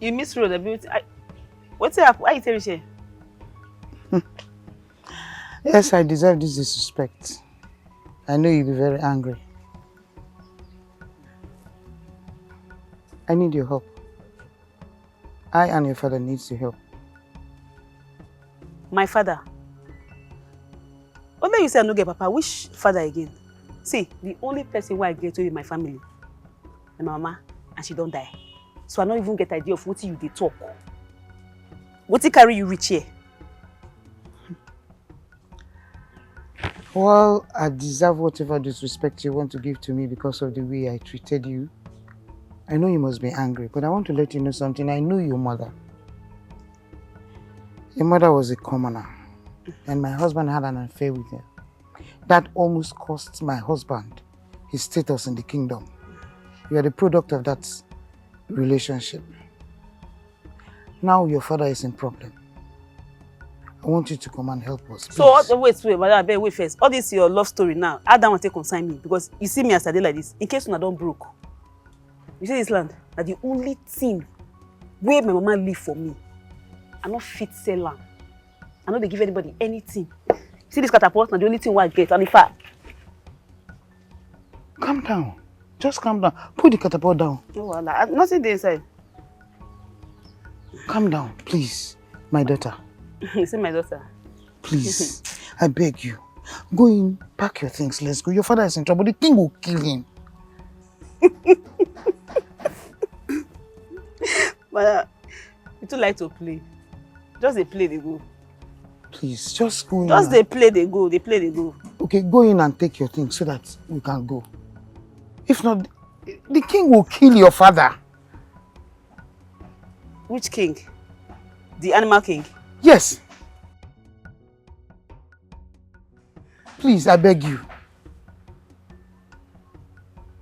You misread the beauty. What's up? Why you tell me? Yes, I deserve this disrespect. I know you'll be very angry. I need your help. I and your father needs your help. My father? What made you say I no get papa? Which father again? See, the only person who I get to is my family. My mama, and she don't die. So I don't even get idea of what you dey talk. What carry you reach here? Well, I deserve whatever disrespect you want to give to me because of the way I treated you. I know you must be angry, but I want to let you know something. I know your mother. Your mother was a commoner, and my husband had an affair with her. That almost cost my husband his status in the kingdom. You are the product of that relationship. Now your father is in problem. I want you to come and help us, please. So, wait first. All this your love story now. I don't want to consign me because you see me as I did like this. In case I don't broke. You see this land? That the only thing where my mama live for me. I not fit sell land. I know they give anybody anything. See this catapult? Now the only thing what I get. And if I calm down. Just calm down. Put the catapult down. No, nothing there inside. Calm down, please, my daughter. You see my daughter? Please, I beg you. Go in, pack your things, let's go. Your father is in trouble. The king will kill him. But you too like to play. Just they play, they go. Please, just go in. Just they play, they go. They play, they go. Okay, go in and take your things so that we can go. If not, the king will kill your father. Which king? The animal king? Yes. Please, I beg you.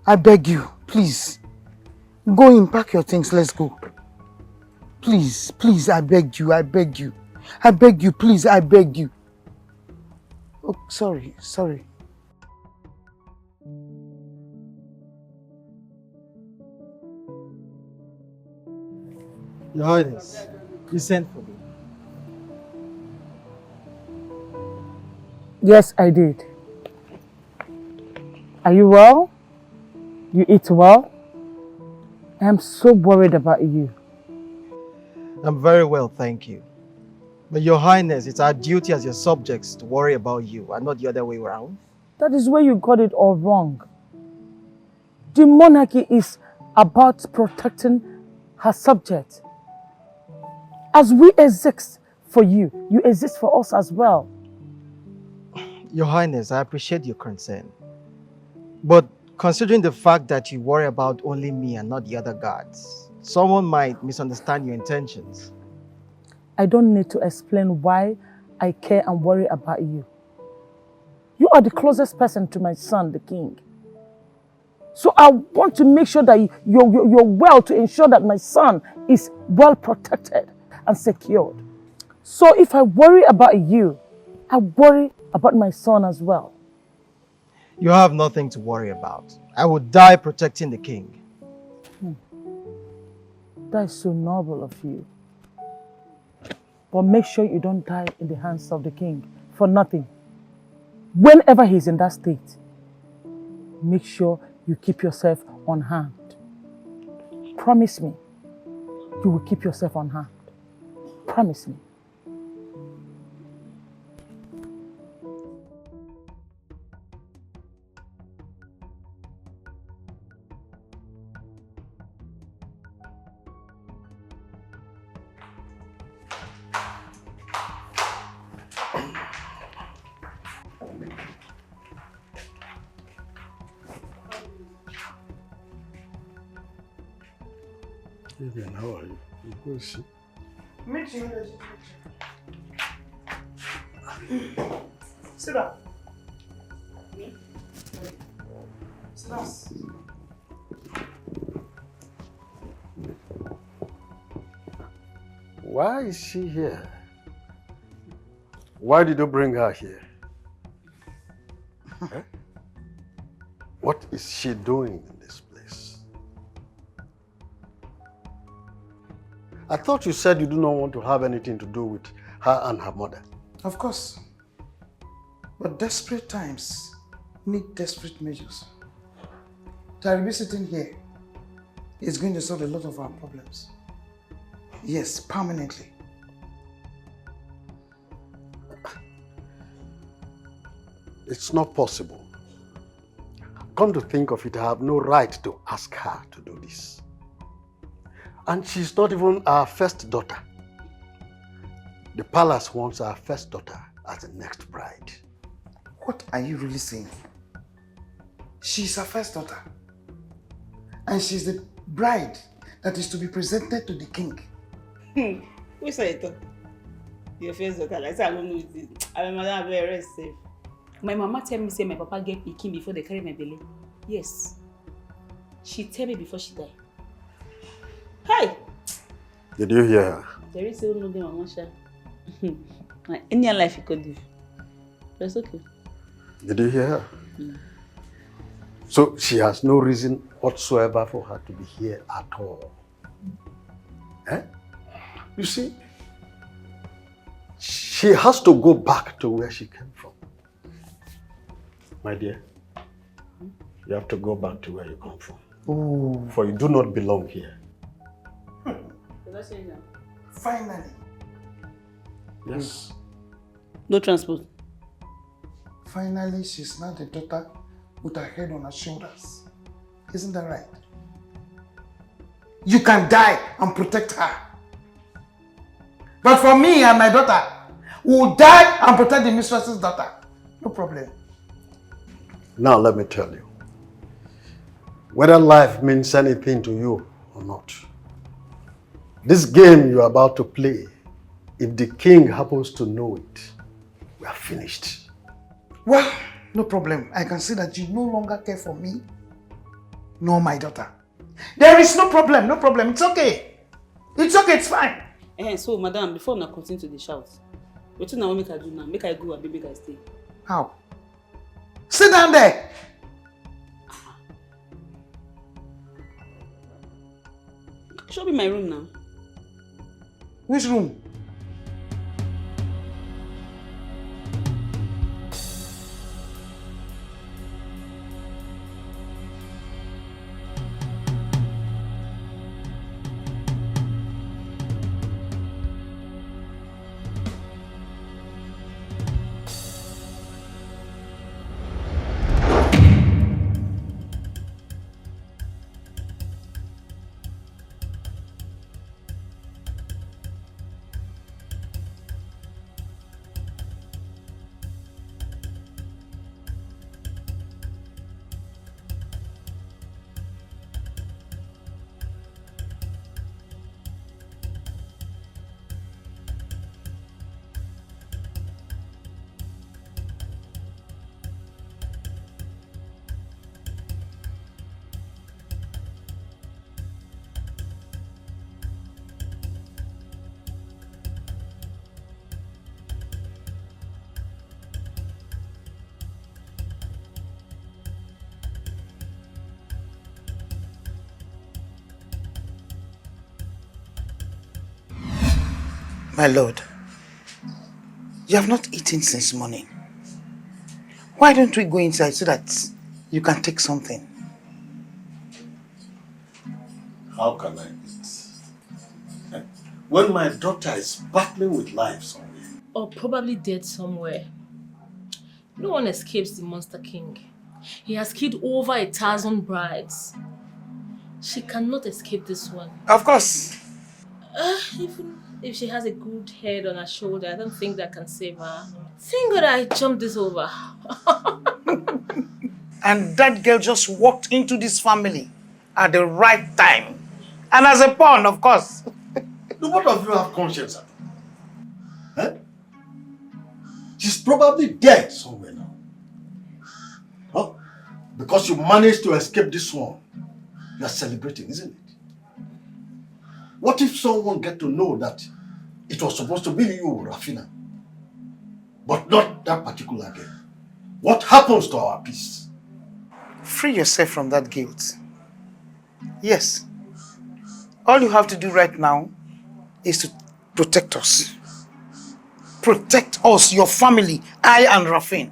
I beg you, please. Go in, pack your things, let's go. Please, please, I beg you, I beg you. I beg you, please, I beg you. Oh, sorry. Your Highness, you sent for me. Yes, I did. Are you well? You eat well? I am so worried about you. I'm very well, thank you. But Your Highness, it's our duty as your subjects to worry about you and not the other way around. That is where you got it all wrong. The monarchy is about protecting her subjects. As we exist for you, you exist for us as well. Your Highness, I appreciate your concern. But considering the fact that you worry about only me and not the other guards, someone might misunderstand your intentions. I don't need to explain why I care and worry about you. You are the closest person to my son, the king. So I want to make sure that you're well to ensure that my son is well protected and secured. So if I worry about you, I worry about my son as well. You have nothing to worry about. I will die protecting the king. That is so noble of you. But make sure you don't die in the hands of the king for nothing. Whenever he's in that state, make sure you keep yourself on hand. Promise me you will keep yourself on hand. Promise me. Vivian, how are you? Where is she? Sit down. Sit down. Why is she here? Why did you bring her here? Eh? What is she doing in this place? I thought you said you do not want to have anything to do with her and her mother. Of course. But desperate times need desperate measures. Tari sitting here is going to solve a lot of our problems. Yes, permanently. It's not possible. Come to think of it, I have no right to ask her to do this. And she's not even our first daughter. The palace wants our first daughter as the next bride. What are you really saying? She's our first daughter. And she's the bride that is to be presented to the king. Who said it? Your first daughter, like I don't know it. I'm very safe. My mama tell me say my papa get pikin before they carry my belly. Yes. She tell me before she die. Hi! Did you hear her? There is still no game, Mama Sha. Any life you could live. That's okay. Did you hear her? So she has no reason whatsoever for her to be here at all. Eh? You see, she has to go back to where she came from. My dear, you have to go back to where you come from. Oh. For you do not belong here. Finally. Yes. No transport. Finally, she's not the daughter with her head on her shoulders. Isn't that right? You can die and protect her. But for me and my daughter, we will die and protect the mistress's daughter. No problem. Now let me tell you, whether life means anything to you or not, this game you're about to play, if the king happens to know it, we are finished. Well, no problem. I can see that you no longer care for me, nor my daughter. There is no problem, no problem. It's okay. It's okay, it's fine. So, madam, before I continue to the shout, what do you make I do now? Make I go and make I stay. How? Sit down there. Show me my room now. Which room? My lord, you have not eaten since morning. Why don't we go inside so that you can take something? How can I eat? When my daughter is battling with life somewhere. Or probably dead somewhere. No one escapes the Monster King. He has killed over 1,000 brides. She cannot escape this one. Of course. Even if she has a good head on her shoulder, I don't think that can save her. Thank God I jumped this over. And that girl just walked into this family at the right time. And as a pawn, of course. Do both of you have conscience? Huh? She's probably dead somewhere now. Huh? Because you managed to escape this one. You are celebrating, isn't it? What if someone get to know that it was supposed to be you, Rafina. But not that particular girl. What happens to our peace? Free yourself from that guilt. Yes. All you have to do right now is to protect us. Protect us, your family, I and Rafin.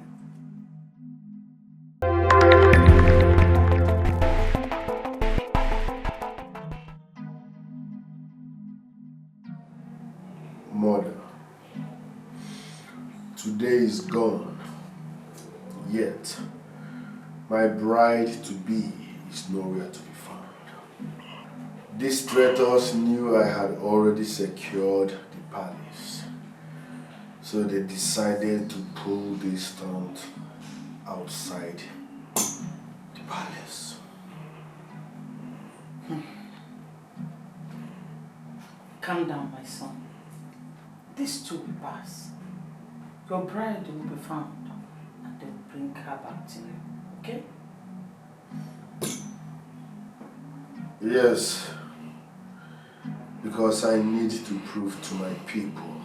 Mother, today is gone, yet my bride-to-be is nowhere to be found. These traitors knew I had already secured the palace, so they decided to pull this stunt outside the palace. Calm down, my son. This too will pass. Your bride will be found and they will bring her back to you. Okay? Yes, because I need to prove to my people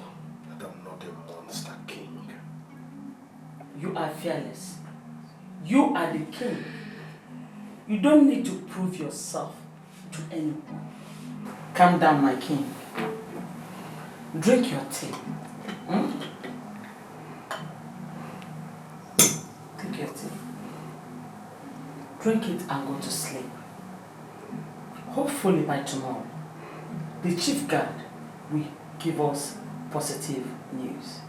that I'm not a monster king. You are fearless. You are the king. You don't need to prove yourself to anyone. Calm down, my king. Drink your tea. Take your tea. Drink it and go to sleep. Hopefully by tomorrow, the chief guard will give us positive news.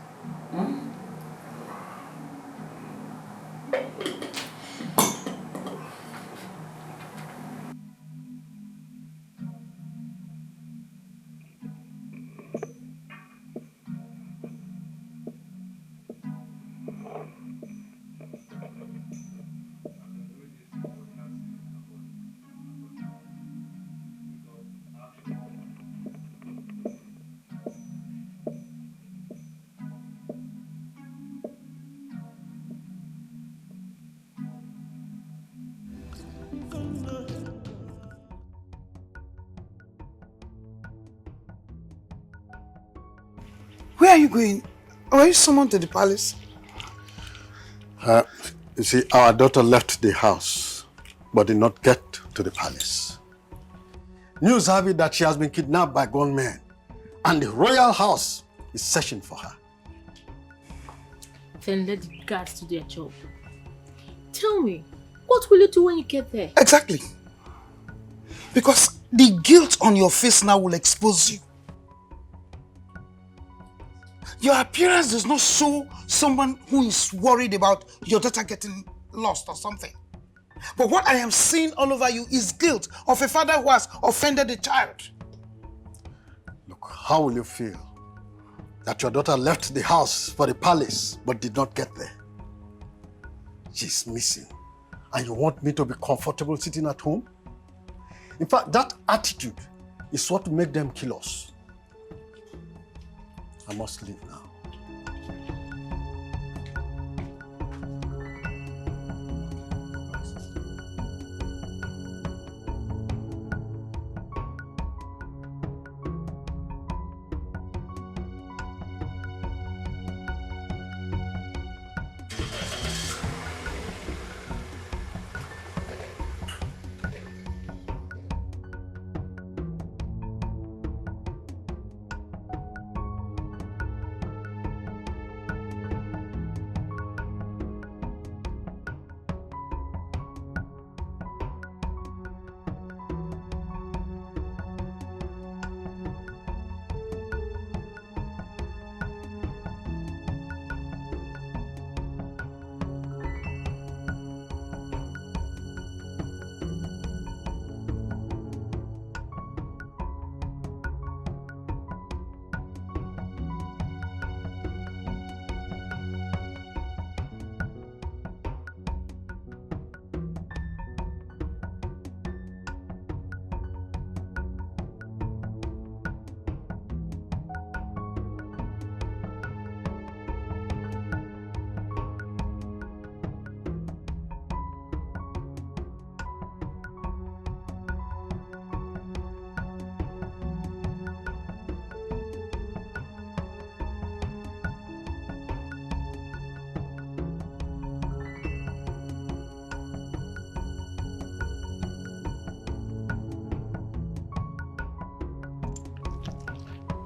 Where are you going? Were you summoned to the palace? You see, our daughter left the house, but did not get to the palace. News have it that she has been kidnapped by gunmen, and the royal house is searching for her. Then let the guards do their job. Tell me, what will you do when you get there? Exactly. Because the guilt on your face now will expose you. Your appearance does not show someone who is worried about your daughter getting lost or something. But what I am seeing all over you is guilt of a father who has offended a child. Look, how will you feel that your daughter left the house for the palace but did not get there? She's missing. And you want me to be comfortable sitting at home? In fact, that attitude is what will make them kill us. I must leave now.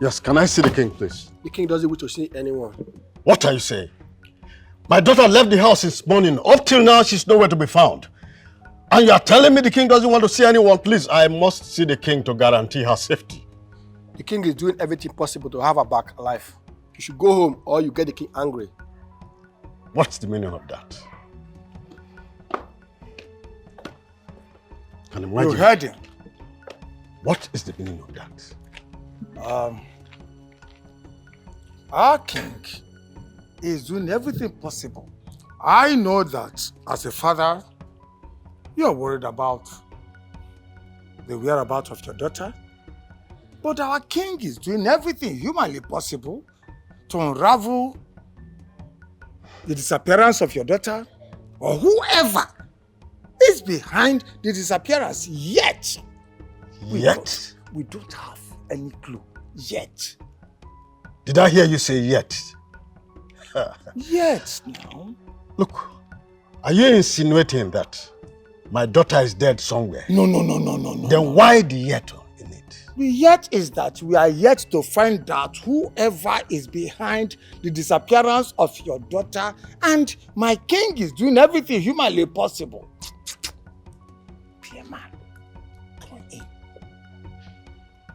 Yes, can I see the king, please? The king doesn't wish to see anyone. What are you saying? My daughter left the house this morning. Up till now, she's nowhere to be found. And you are telling me the king doesn't want to see anyone? Please, I must see the king to guarantee her safety. The king is doing everything possible to have her back alive. You should go home or you get the king angry. What's the meaning of that? Can you imagine? You heard him. What is the meaning of that? Our king is doing everything possible. I know that as a father, you're worried about the whereabouts of your daughter. But our king is doing everything humanly possible to unravel the disappearance of your daughter or whoever is behind the disappearance yet. Yet? We don't have any clue yet. Did I hear you say yet? Yet now. Look, are you insinuating that my daughter is dead somewhere? No. Then why the yet in it? The yet is that we are yet to find out whoever is behind the disappearance of your daughter, and my king is doing everything humanly possible. Dear man, come in.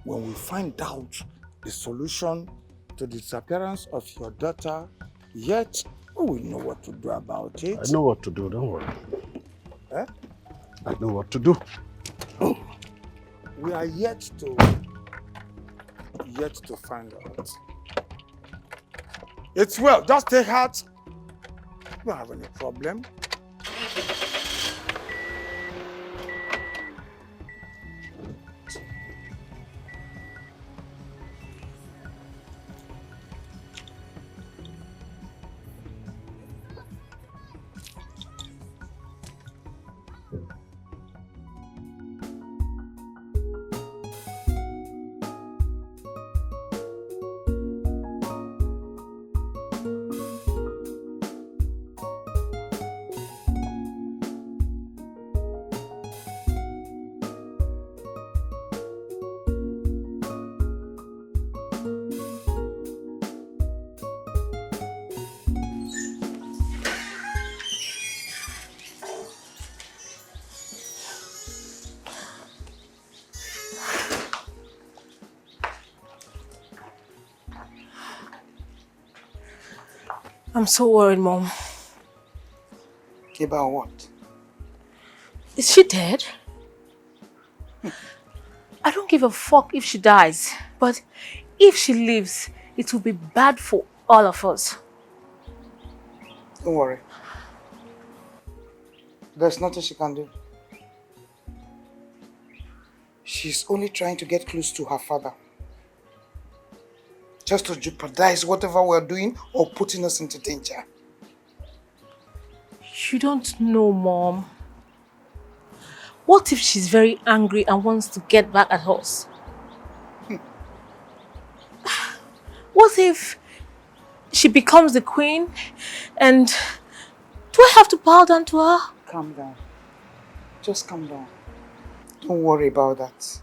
When we find out the solution to the disappearance of your daughter, yet we will know what to do about it. I know what to do, don't worry. Eh? I know what to do. We are yet to find out. It's well, just take heart. We don't have any problem. I'm so worried, Mom. About what? Is she dead? I don't give a fuck if she dies, but if she lives, it will be bad for all of us. Don't worry. There's nothing she can do. She's only trying to get close to her father. Just to jeopardize whatever we're doing or putting us into danger. You don't know, Mom. What if she's very angry and wants to get back at us? What if she becomes the queen and do I have to bow down to her? Calm down. Just calm down. Don't worry about that.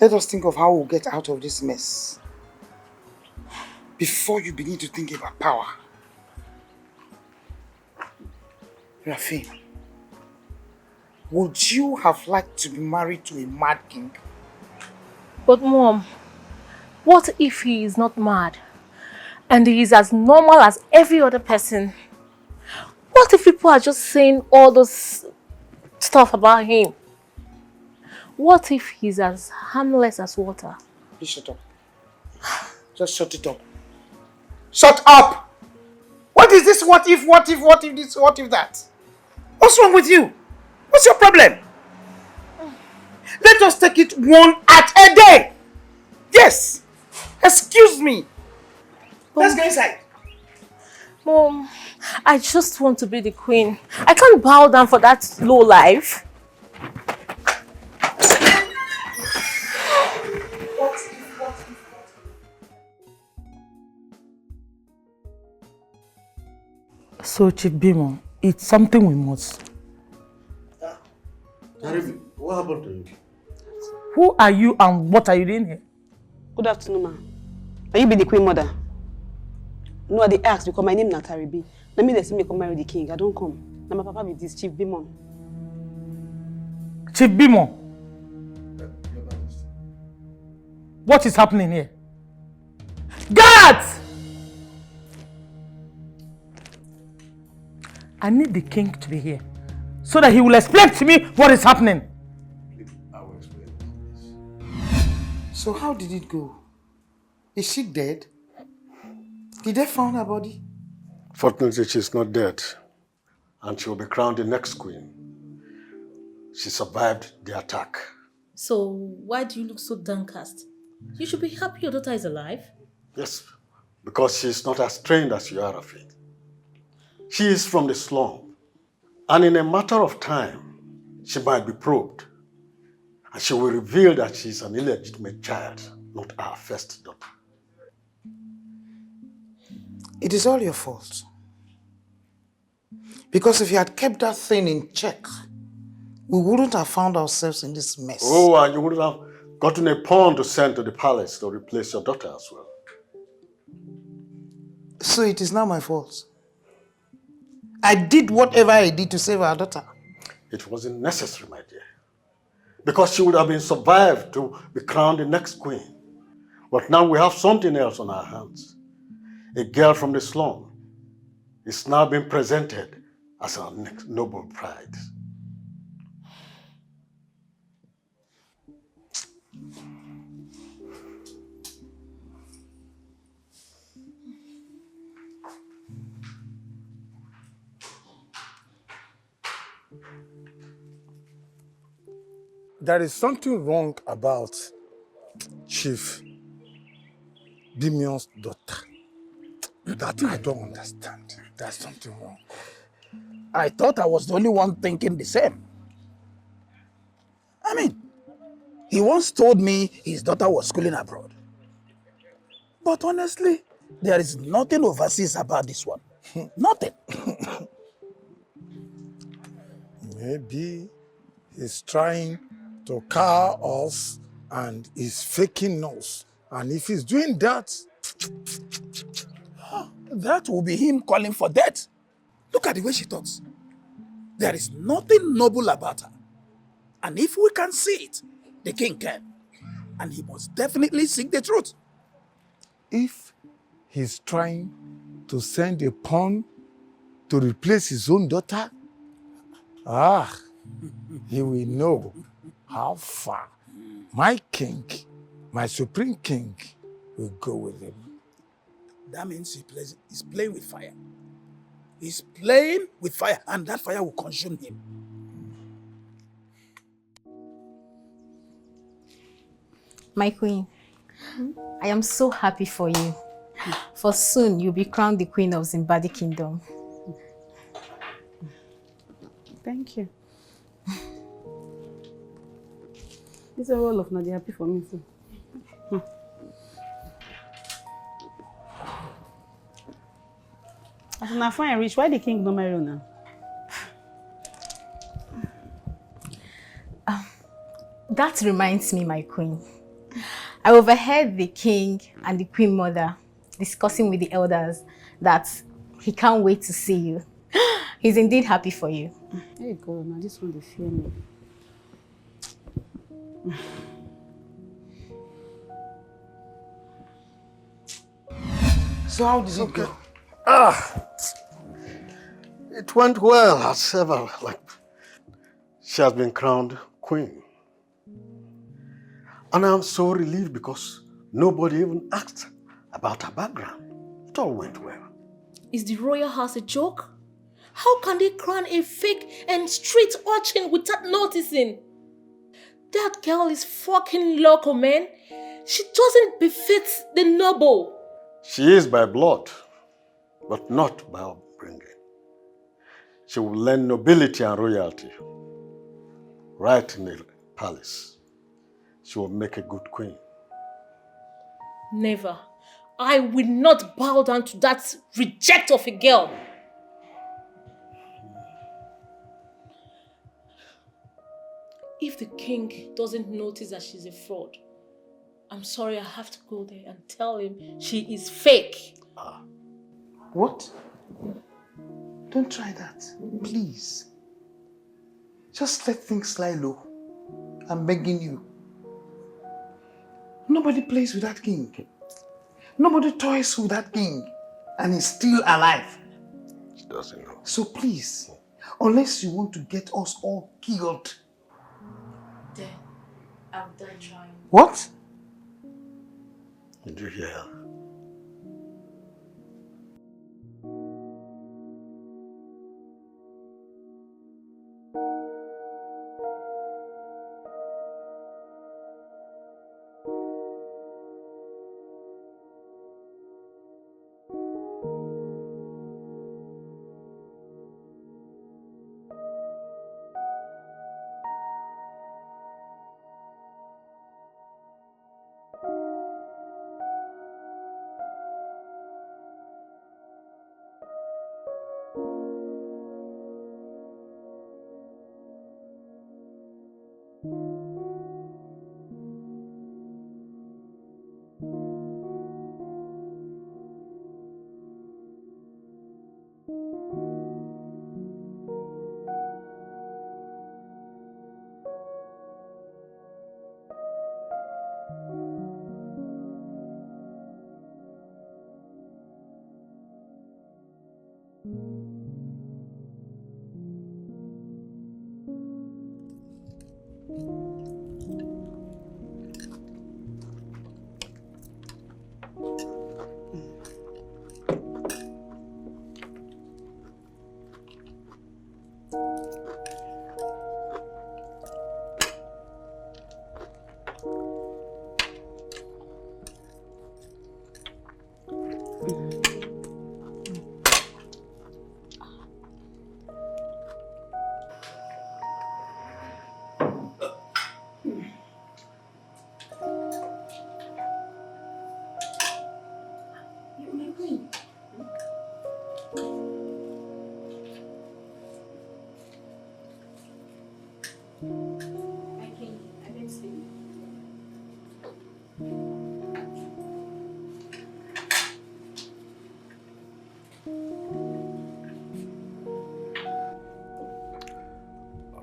Let us think of how we'll get out of this mess. Before you begin to think about power. Rafin, would you have liked to be married to a mad king? But Mom, what if he is not mad and he is as normal as every other person? What if people are just saying all those stuff about him? What if he's as harmless as water? Please shut up. Just shut it up. Shut up! What is this? What if this? What if that? What's wrong with you? What's your problem? Let us take it one at a day. Yes. Excuse me. Let's go inside. Mom, I just want to be the queen. I can't bow down for that low life. So, Chief Bimo, it's something we must. What happened to you? Who are you and what are you doing here? Good afternoon, ma'am. Are you be the queen mother? No, they asked because my name is Taribi. Let me see me come marry the king. I don't come. Now my papa be this Chief Bimon. Chief Bimon? What is happening here? Guards! I need the king to be here so that he will explain to me what is happening. I will explain. So how did it go? Is she dead? Did they find her body? Fortunately, she's not dead, and she will be crowned the next queen. She survived the attack. So why do you look so downcast? You should be happy your daughter is alive. Yes, because she's not as trained as you are, Afid. She is from the slum, and in a matter of time, she might be probed, and she will reveal that she is an illegitimate child, not our first daughter. It is all your fault. Because if you had kept that thing in check, we wouldn't have found ourselves in this mess. Oh, and you wouldn't have gotten a pawn to send to the palace to replace your daughter as well. So it is now my fault. I did whatever I did to save our daughter. It wasn't necessary, my dear. Because she would have been survived to be crowned the next queen. But now we have something else on our hands. A girl from the slum is now being presented as our next noble bride. There is something wrong about Chief Bimon's daughter that I don't understand. There's something wrong. I thought I was the only one thinking the same. I mean, he once told me his daughter was schooling abroad. But honestly, there is nothing overseas about this one. Nothing. Maybe he's trying to cow us and is faking us. And if he's doing that, that will be him calling for death. Look at the way she talks. There is nothing noble about her. And if we can see it, the king can. And he must definitely seek the truth. if he's trying to send a pawn to replace his own daughter, he will know how far my king, my supreme king, will go with him. That means he's playing with fire. He's playing with fire, and that fire will consume him. My queen, I am so happy for you. For soon you'll be crowned the queen of Zimbabwe Kingdom. Thank you. This is a roll of Nadia happy for me too. As na fine rich, why the king no marry now? That reminds me, my queen. I overheard the king and the queen mother discussing with the elders that he can't wait to see you. He's indeed happy for you. There you go, now this one they fear me. So how did it go? It went well as ever. Like, she has been crowned queen. And I'm so relieved because nobody even asked about her background. It all went well. Is the royal house a joke? How can they crown a fake and street urchin without noticing? That girl is fucking loco, man. She doesn't befit the noble. She is by blood, but not by upbringing. She will learn nobility and royalty right in the palace. She will make a good queen. Never. I will not bow down to that reject of a girl. If the king doesn't notice that she's a fraud, I'm sorry, I have to go there and tell him she is fake. What? Don't try that, please. Just let things slide low. I'm begging you. Nobody plays with that king. Nobody toys with that king. And he's still alive. She doesn't know. So please, unless you want to get us all killed. Then I'm done trying. What? Did you hear her?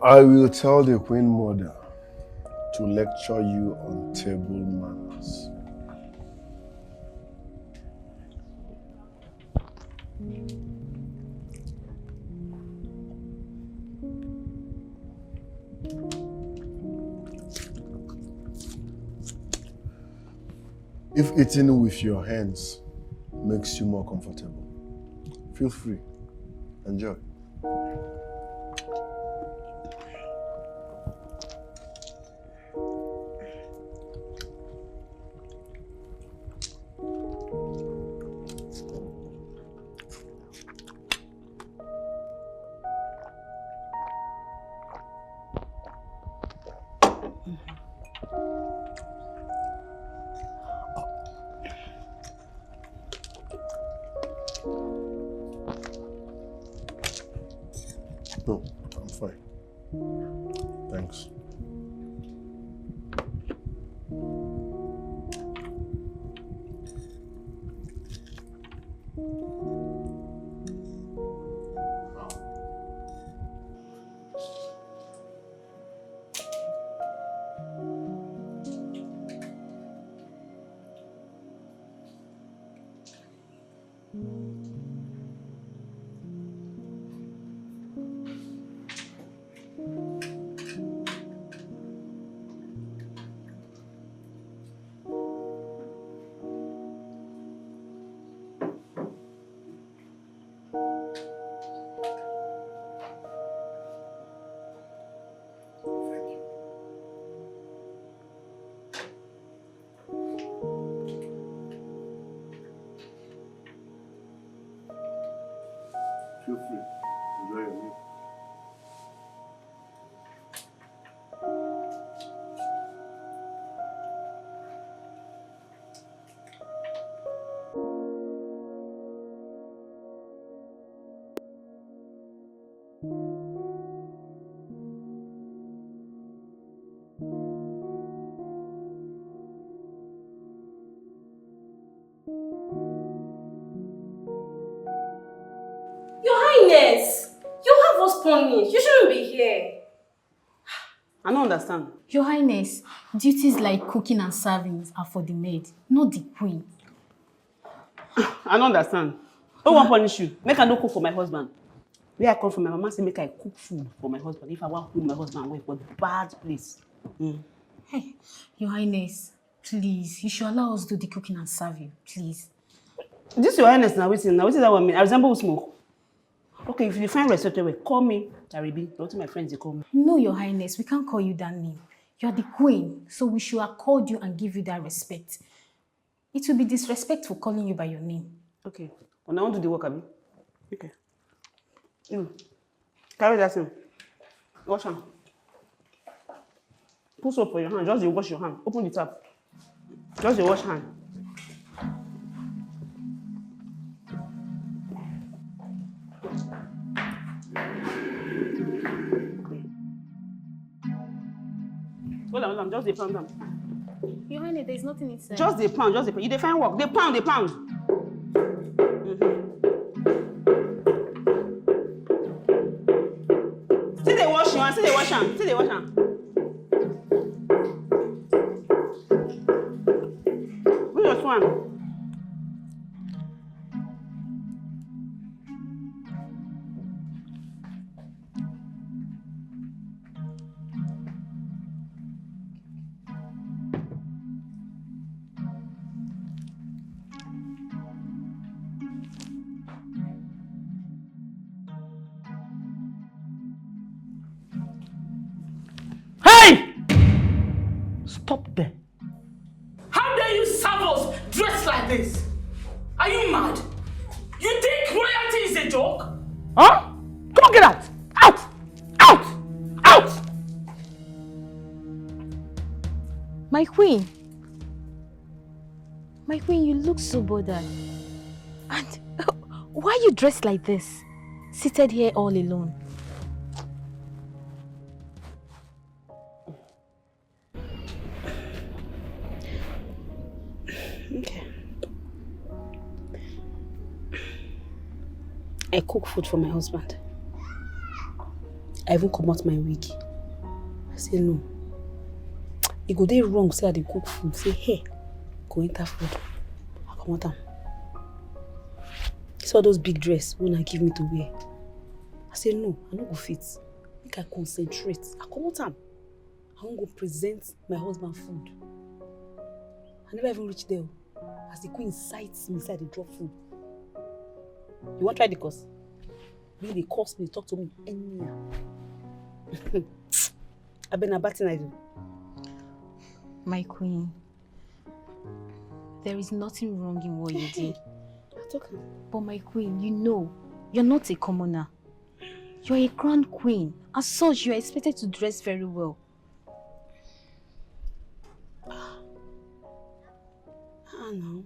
I will tell the Queen Mother to lecture you on table manners. If eating with your hands makes you more comfortable, feel free. Enjoy. No, I'm fine. Thanks. funny. You shouldn't be here. I don't understand. Your Highness, duties like cooking and serving are for the maid, not the queen. I don't understand. Who won't punish you? Make I no cook for my husband. Where I come from, my mama say make I cook food for my husband. If I want to my husband away for bad place. Hey, Your Highness, please, you should allow us do the cooking and serve you, please. This Your Highness now, waiting that one mean. I resemble smoke. Okay, if you find respect, call me Taribi. Not my friends, they call me. No, Your Highness, we can't call you that name. You are the queen, so we should accord you and give you that respect. It will be disrespectful calling you by your name. Okay. When I want to do the work, Abi. Okay. Carry that thing. Wash hand. Put soap for your hand. Just wash your hand. Open the tap. Just wash hand. Hold on. Just the pound them. Your Highness, there is nothing inside. Just the pound. You define work. The pound. See they wash hand. Which was one? Stop there. How dare you serve us dressed like this? Are you mad? You think royalty is a joke? Huh? Come on, get out! Out! My queen, you look so bothered. And why are you dressed like this? Seated here all alone. Okay. I cook food for my husband. I even come out my wig. I say no. It go dey wrong say I dey cook food. Say hey, go enter food. I come out am. See all those big dress when I give me to wear. I say no, I no go fit. Make I concentrate. I come out am. I wan go present my husband food. I never even reach there. As the queen sights me, say I dey drop food. You want try the course? Really, they curse me, talk to me anyhow. I've been a bad thing I do. My queen, there is nothing wrong in what you did. Okay. But my queen, you know, you're not a commoner. You're a crowned queen. As such, you are expected to dress very well. No.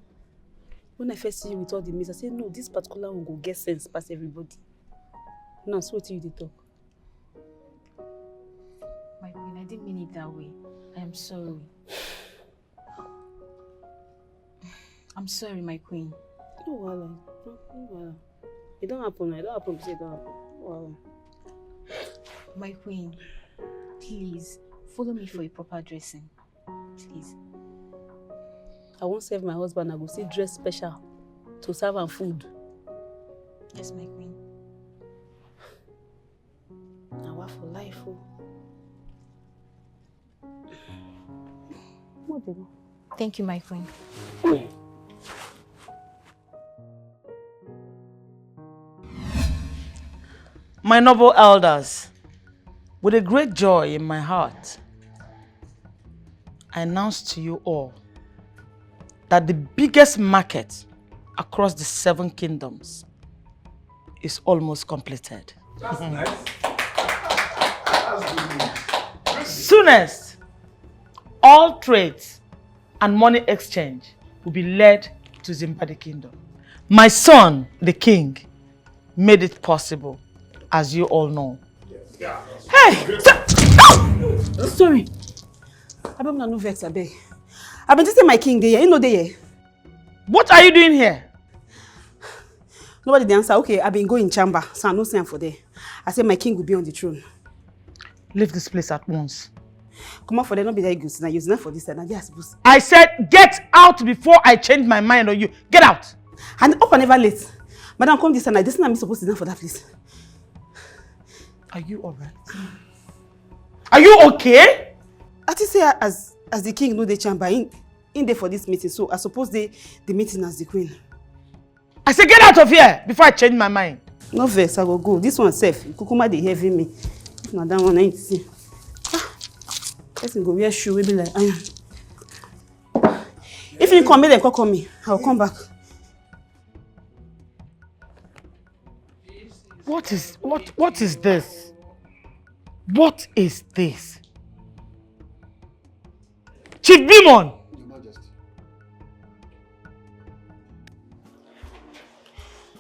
When I first see you with all the mess, I said, no, this particular one will get sense past everybody. Now, so what you dey talk? My queen, I didn't mean it that way. I am sorry. I'm sorry, my queen. No, Wala. No. It don't happen. It don't happen. Say it don't happen. Wala. My queen, please, follow me for a proper dressing. Please. I won't serve my husband. I go see dress special to serve him food. Yes, my queen. Now what for life? Thank you, my queen. My noble elders, with a great joy in my heart, I announce to you all that the biggest market across the 7 kingdoms is almost completed. That's nice. Soonest, all trades and money exchange will be led to Zimbabwe Kingdom. My son, the king, made it possible, as you all know. Yeah. Hey! Sorry. I don't know vex, I beg. I've been testing my king there. You know there. What are you doing here? Nobody the answer. Okay, I've been going chamber, so I no sign for there. I said my king will be on the throne. Leave this place at once. Come on, for them, not be that good. Now you're not for this, and I suppose. I said, get out before I change my mind on you. Get out. And up and never late. Madam, come this night. This night I'm supposed to be for that place. Are you alright? Are you okay? I just say as the king know the chamber in there for this meeting, so I suppose the meeting as the queen. I said, get out of here before I change my mind. No vex, I will go. This one safe. Kukuma they heavy me. Now that one I ain't see. Let's go wear shoe. We be like iron. If you come, then call me. I'll come back. What is this? What is this? Chief Bimon! Your Majesty.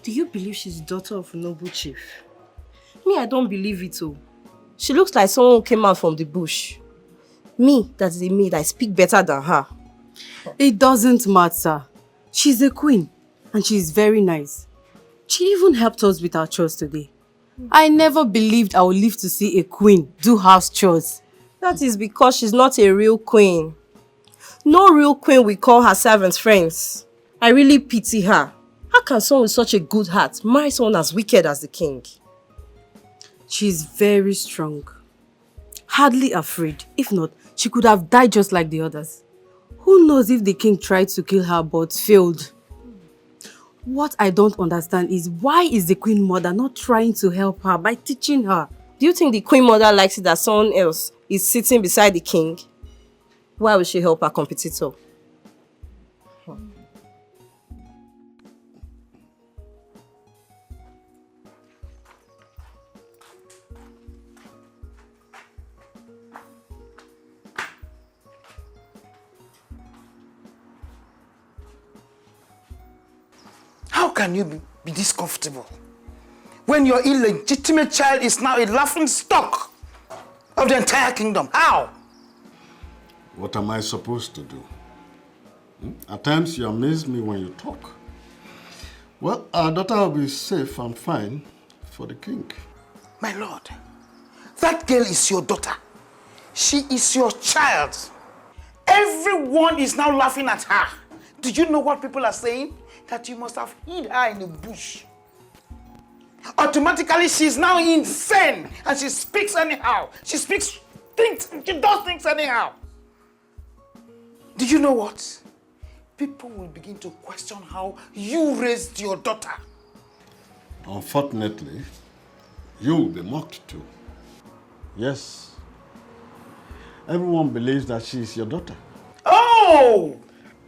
Do you believe she's daughter of a noble chief? Me, I don't believe it too. She looks like someone who came out from the bush. Me, that is a maid, I speak better than her. It doesn't matter. She's a queen and she's very nice. She even helped us with our chores today. I never believed I would live to see a queen do house chores. That is because she's not a real queen. No real queen will call her servants friends. I really pity her. How can someone with such a good heart marry someone as wicked as the king? She's very strong. Hardly afraid. If not, she could have died just like the others. Who knows if the king tried to kill her but failed? What I don't understand is why is the queen mother not trying to help her by teaching her? Do you think the queen mother likes it that someone else is sitting beside the king? Why would she help her competitor? How can you be this comfortable when your illegitimate child is now a laughing stock of the entire kingdom? How? What am I supposed to do? At times you amaze me when you talk. Well, our daughter will be safe and fine for the king. My lord, that girl is your daughter. She is your child. Everyone is now laughing at her. Do you know what people are saying? That you must have hid her in the bush. Automatically, she's now insane and she speaks anyhow. She does things anyhow. Do you know what? People will begin to question how you raised your daughter. Unfortunately, you will be mocked too. Yes. Everyone believes that she is your daughter. Oh!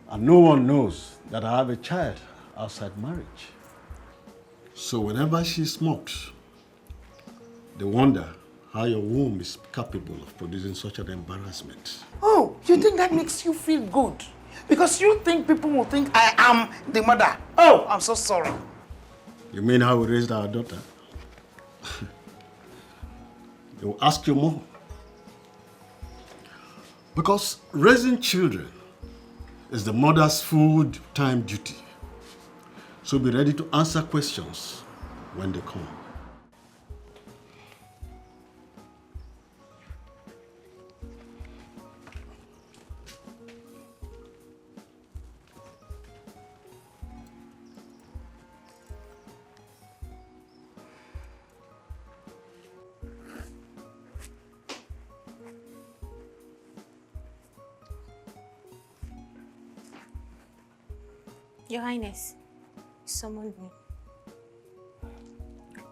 And no one knows that I have a child outside marriage. So whenever she's mocked, they wonder how your womb is capable of producing such an embarrassment. Oh, you think that makes you feel good? Because you think people will think I am the mother. Oh, I'm so sorry. You mean how we raised our daughter? They will ask you more. Because raising children is the mother's full-time duty. So be ready to answer questions when they come. Your Highness, you summoned me.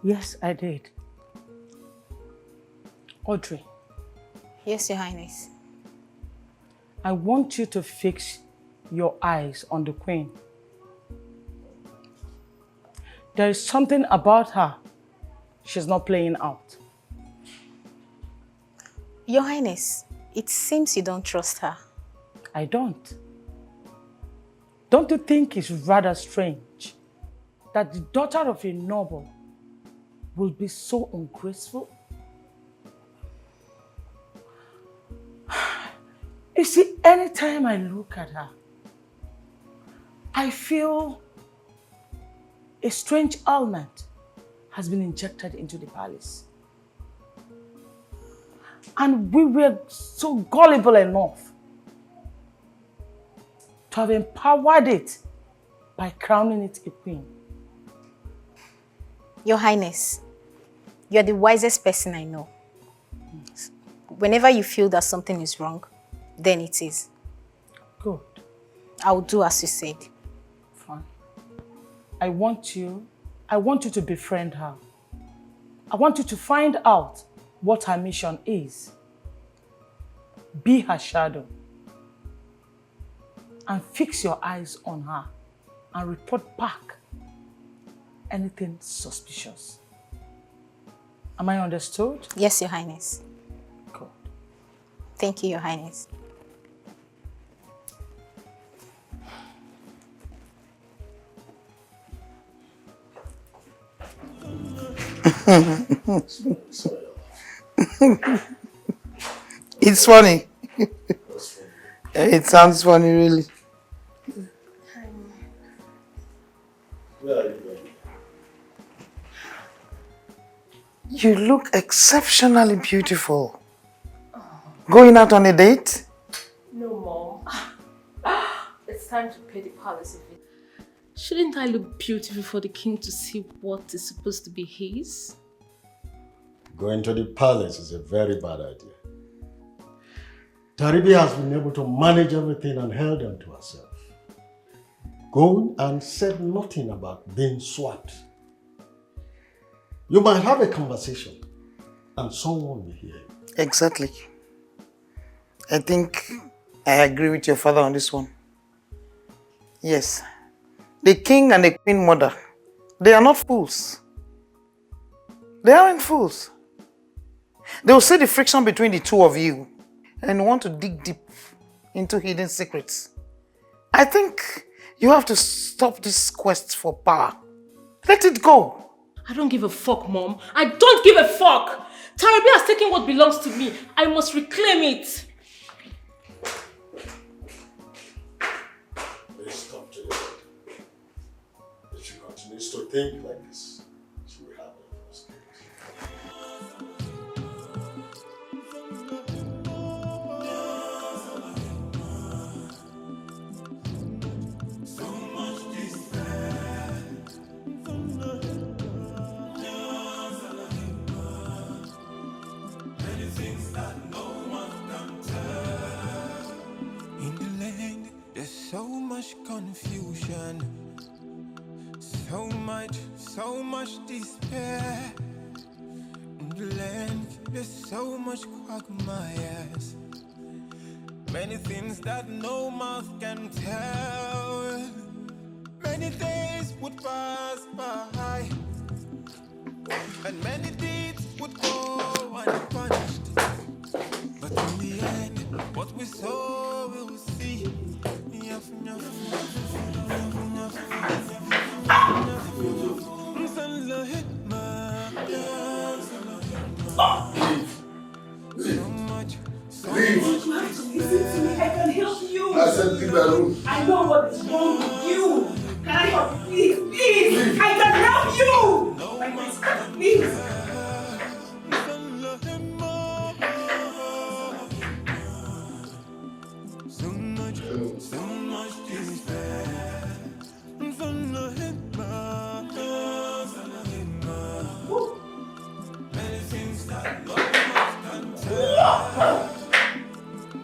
Yes, I did. Audrey. Yes, Your Highness. I want you to fix your eyes on the Queen. There is something about her she's not playing out. Your Highness, it seems you don't trust her. I don't. Don't you think it's rather strange that the daughter of a noble will be so ungraceful? You see, anytime I look at her, I feel a strange element has been injected into the palace. And we were so gullible enough to have empowered it by crowning it a queen. Your Highness, you're the wisest person I know. Whenever you feel that something is wrong, then it is. Good. I'll do as you said. Fine. I want you to befriend her. I want you to find out what her mission is. Be her shadow. And fix your eyes on her and report back anything suspicious. Am I understood? Yes, Your Highness. Good. Thank you, Your Highness. It's funny. It sounds funny, really. Where are you going? You look exceptionally beautiful. Going out on a date? No, Mom. It's time to pay the palace a visit. Shouldn't I look beautiful for the king to see what is supposed to be his? Going to the palace is a very bad idea. Taribi has been able to manage everything and held on to herself. Go and said nothing about being swapped. You might have a conversation and someone will hear you. Exactly. I think I agree with your father on this one. Yes. The king and the queen mother, they are not fools. They aren't fools. They will see the friction between the two of you and want to dig deep into hidden secrets. I think you have to stop this quest for power. Let it go. I don't give a fuck, Mom. I don't give a fuck. Tarabi has taken what belongs to me. I must reclaim it. Please stop today. If she continues to think like this, she will have a divorce So much confusion, so much despair. In the land, there's so much quagmires. Many things that no mouth can tell. Many days would pass by, and many deeds would go unpunished. But in the end, what we saw, we'll see. Leave. You have to listen to me. I can help you. I said leave my room. I know what is wrong with you. Can I help you? Please, please. Leave. I can help you. My sister, please. So much despair. Many things that no one can tell.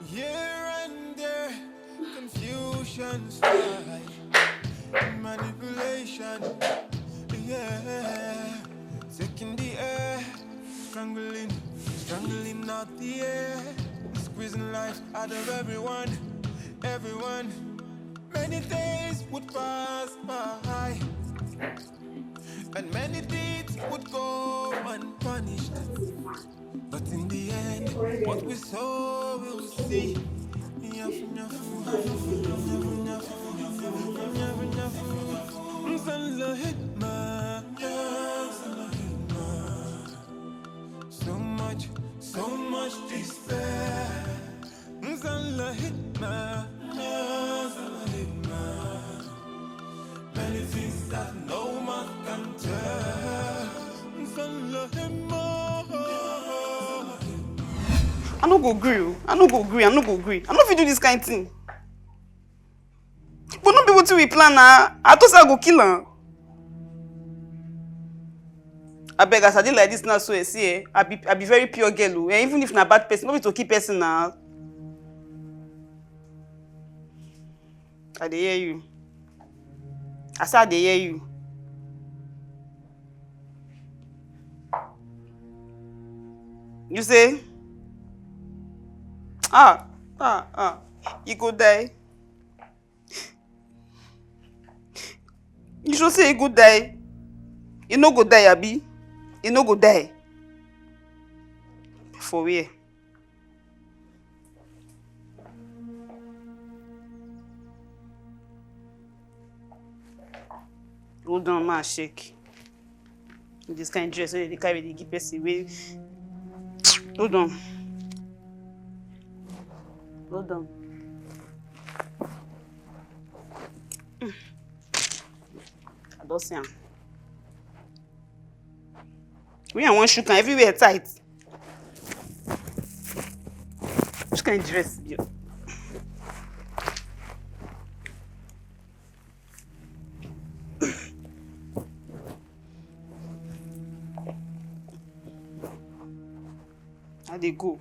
Here and there, confusion, strife, manipulation. Yeah, taking the air, strangling out the air, squeezing life out of everyone. Many days would pass by, and many deeds would go unpunished. But in the end, what we saw, we'll see. So much despair. Many things that no mouth can tell. I no go agree. I no go agree. I no go agree. I no fit do this kind of thing. But no be wetin we plan na. I thought say I go kill am. Abeg, as I dey like this now, so see, I be very pure girl. Even if na bad person, no be to kill person na. I dey hear you. I say I dey hear you. You say? You go die. You sure say you go die? You no go die, abi? You no go die. For where? Hold on, man, shake. This kind of dress, so they carry the give person away. Hold on. Hold on. I don't see him. We are one shoe can everywhere tight. Which kind of dress? How they go?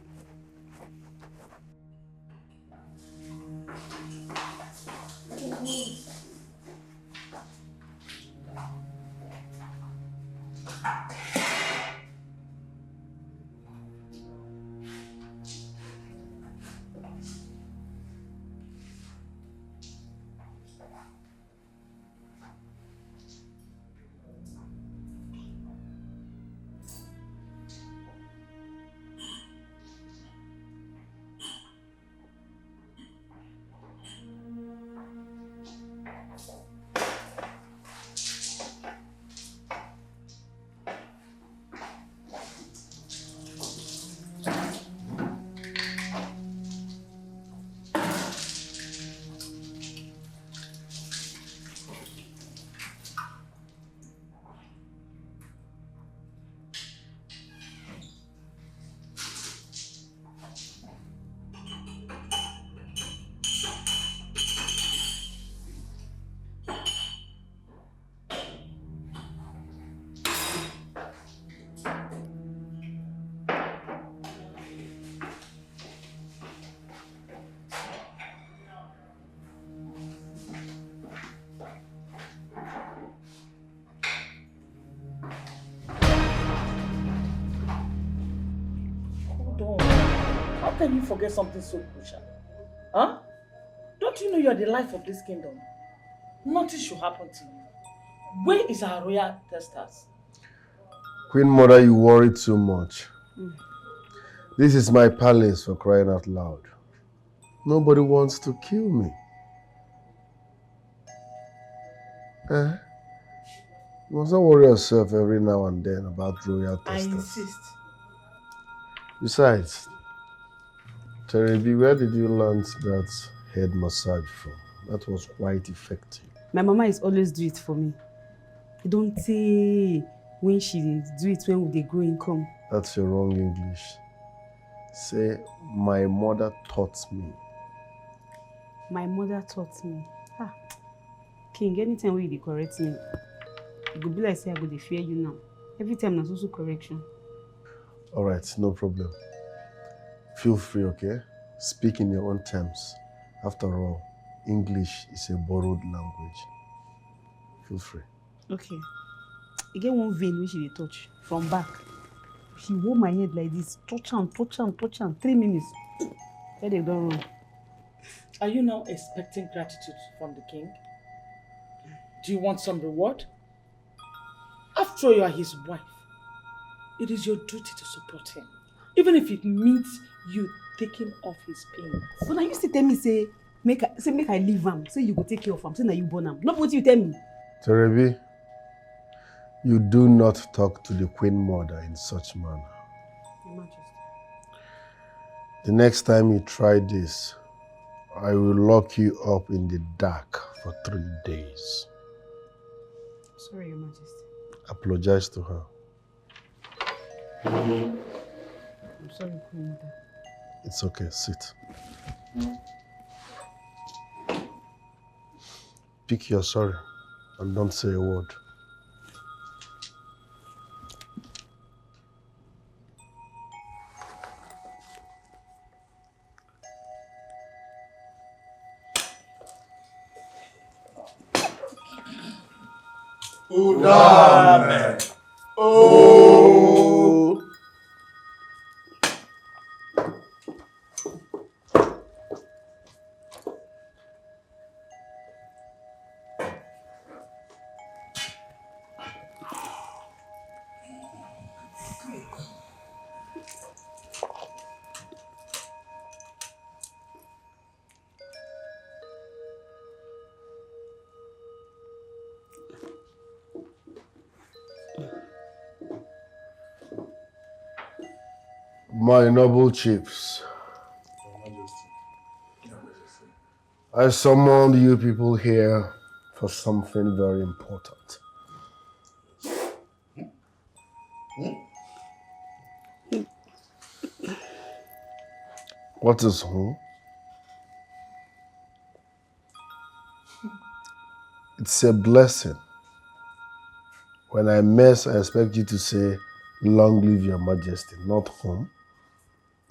How can you forget something so crucial? Huh? Don't you know you are the life of this kingdom? Nothing should happen to you. Where is our royal testers? Queen Mother, you worry too much. This is my palace, for crying out loud. Nobody wants to kill me. You mustn't worry yourself every now and then about royal testers. I insist. Besides, Terebi, where did you learn that head massage from? That was quite effective. My mama is always do it for me. I don't say when she do it when they grow income. That's your wrong English. Say, my mother taught me. My mother taught me. King, anytime when you correct me, it go be like say I go dey fear you now. Every time there's also correction. All right, no problem. Feel free, okay? Speak in your own terms. After all, English is a borrowed language. Feel free. Okay. You get one vein which she dey touch from back. She hold my head like this. Touch am. 3 minutes. Headache don't run. Are you now expecting gratitude from the king? Do you want some reward? After all, you are his wife. It is your duty to support him, even if it means you taking off his pain. But now you still tell me say make I leave him. Say you go take care of him. Say now you born him. Not what you tell me. Terebi, you do not talk to the Queen Mother in such manner. Your Majesty. The next time you try this, I will lock you up in the dark for 3 days. Sorry, Your Majesty. Apologize to her. I'm sorry, Queen Mother. It's okay, sit. Pick your sorry and don't say a word. Amen. Oh. My noble chiefs, I summoned you people here for something very important. What is home? It's a blessing. When I mess, I expect you to say, "Long live your majesty," not home.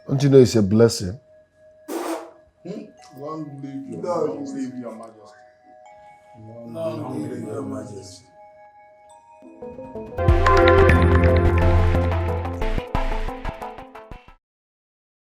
Don't you know it's a blessing? Long live your majesty. Long live your majesty.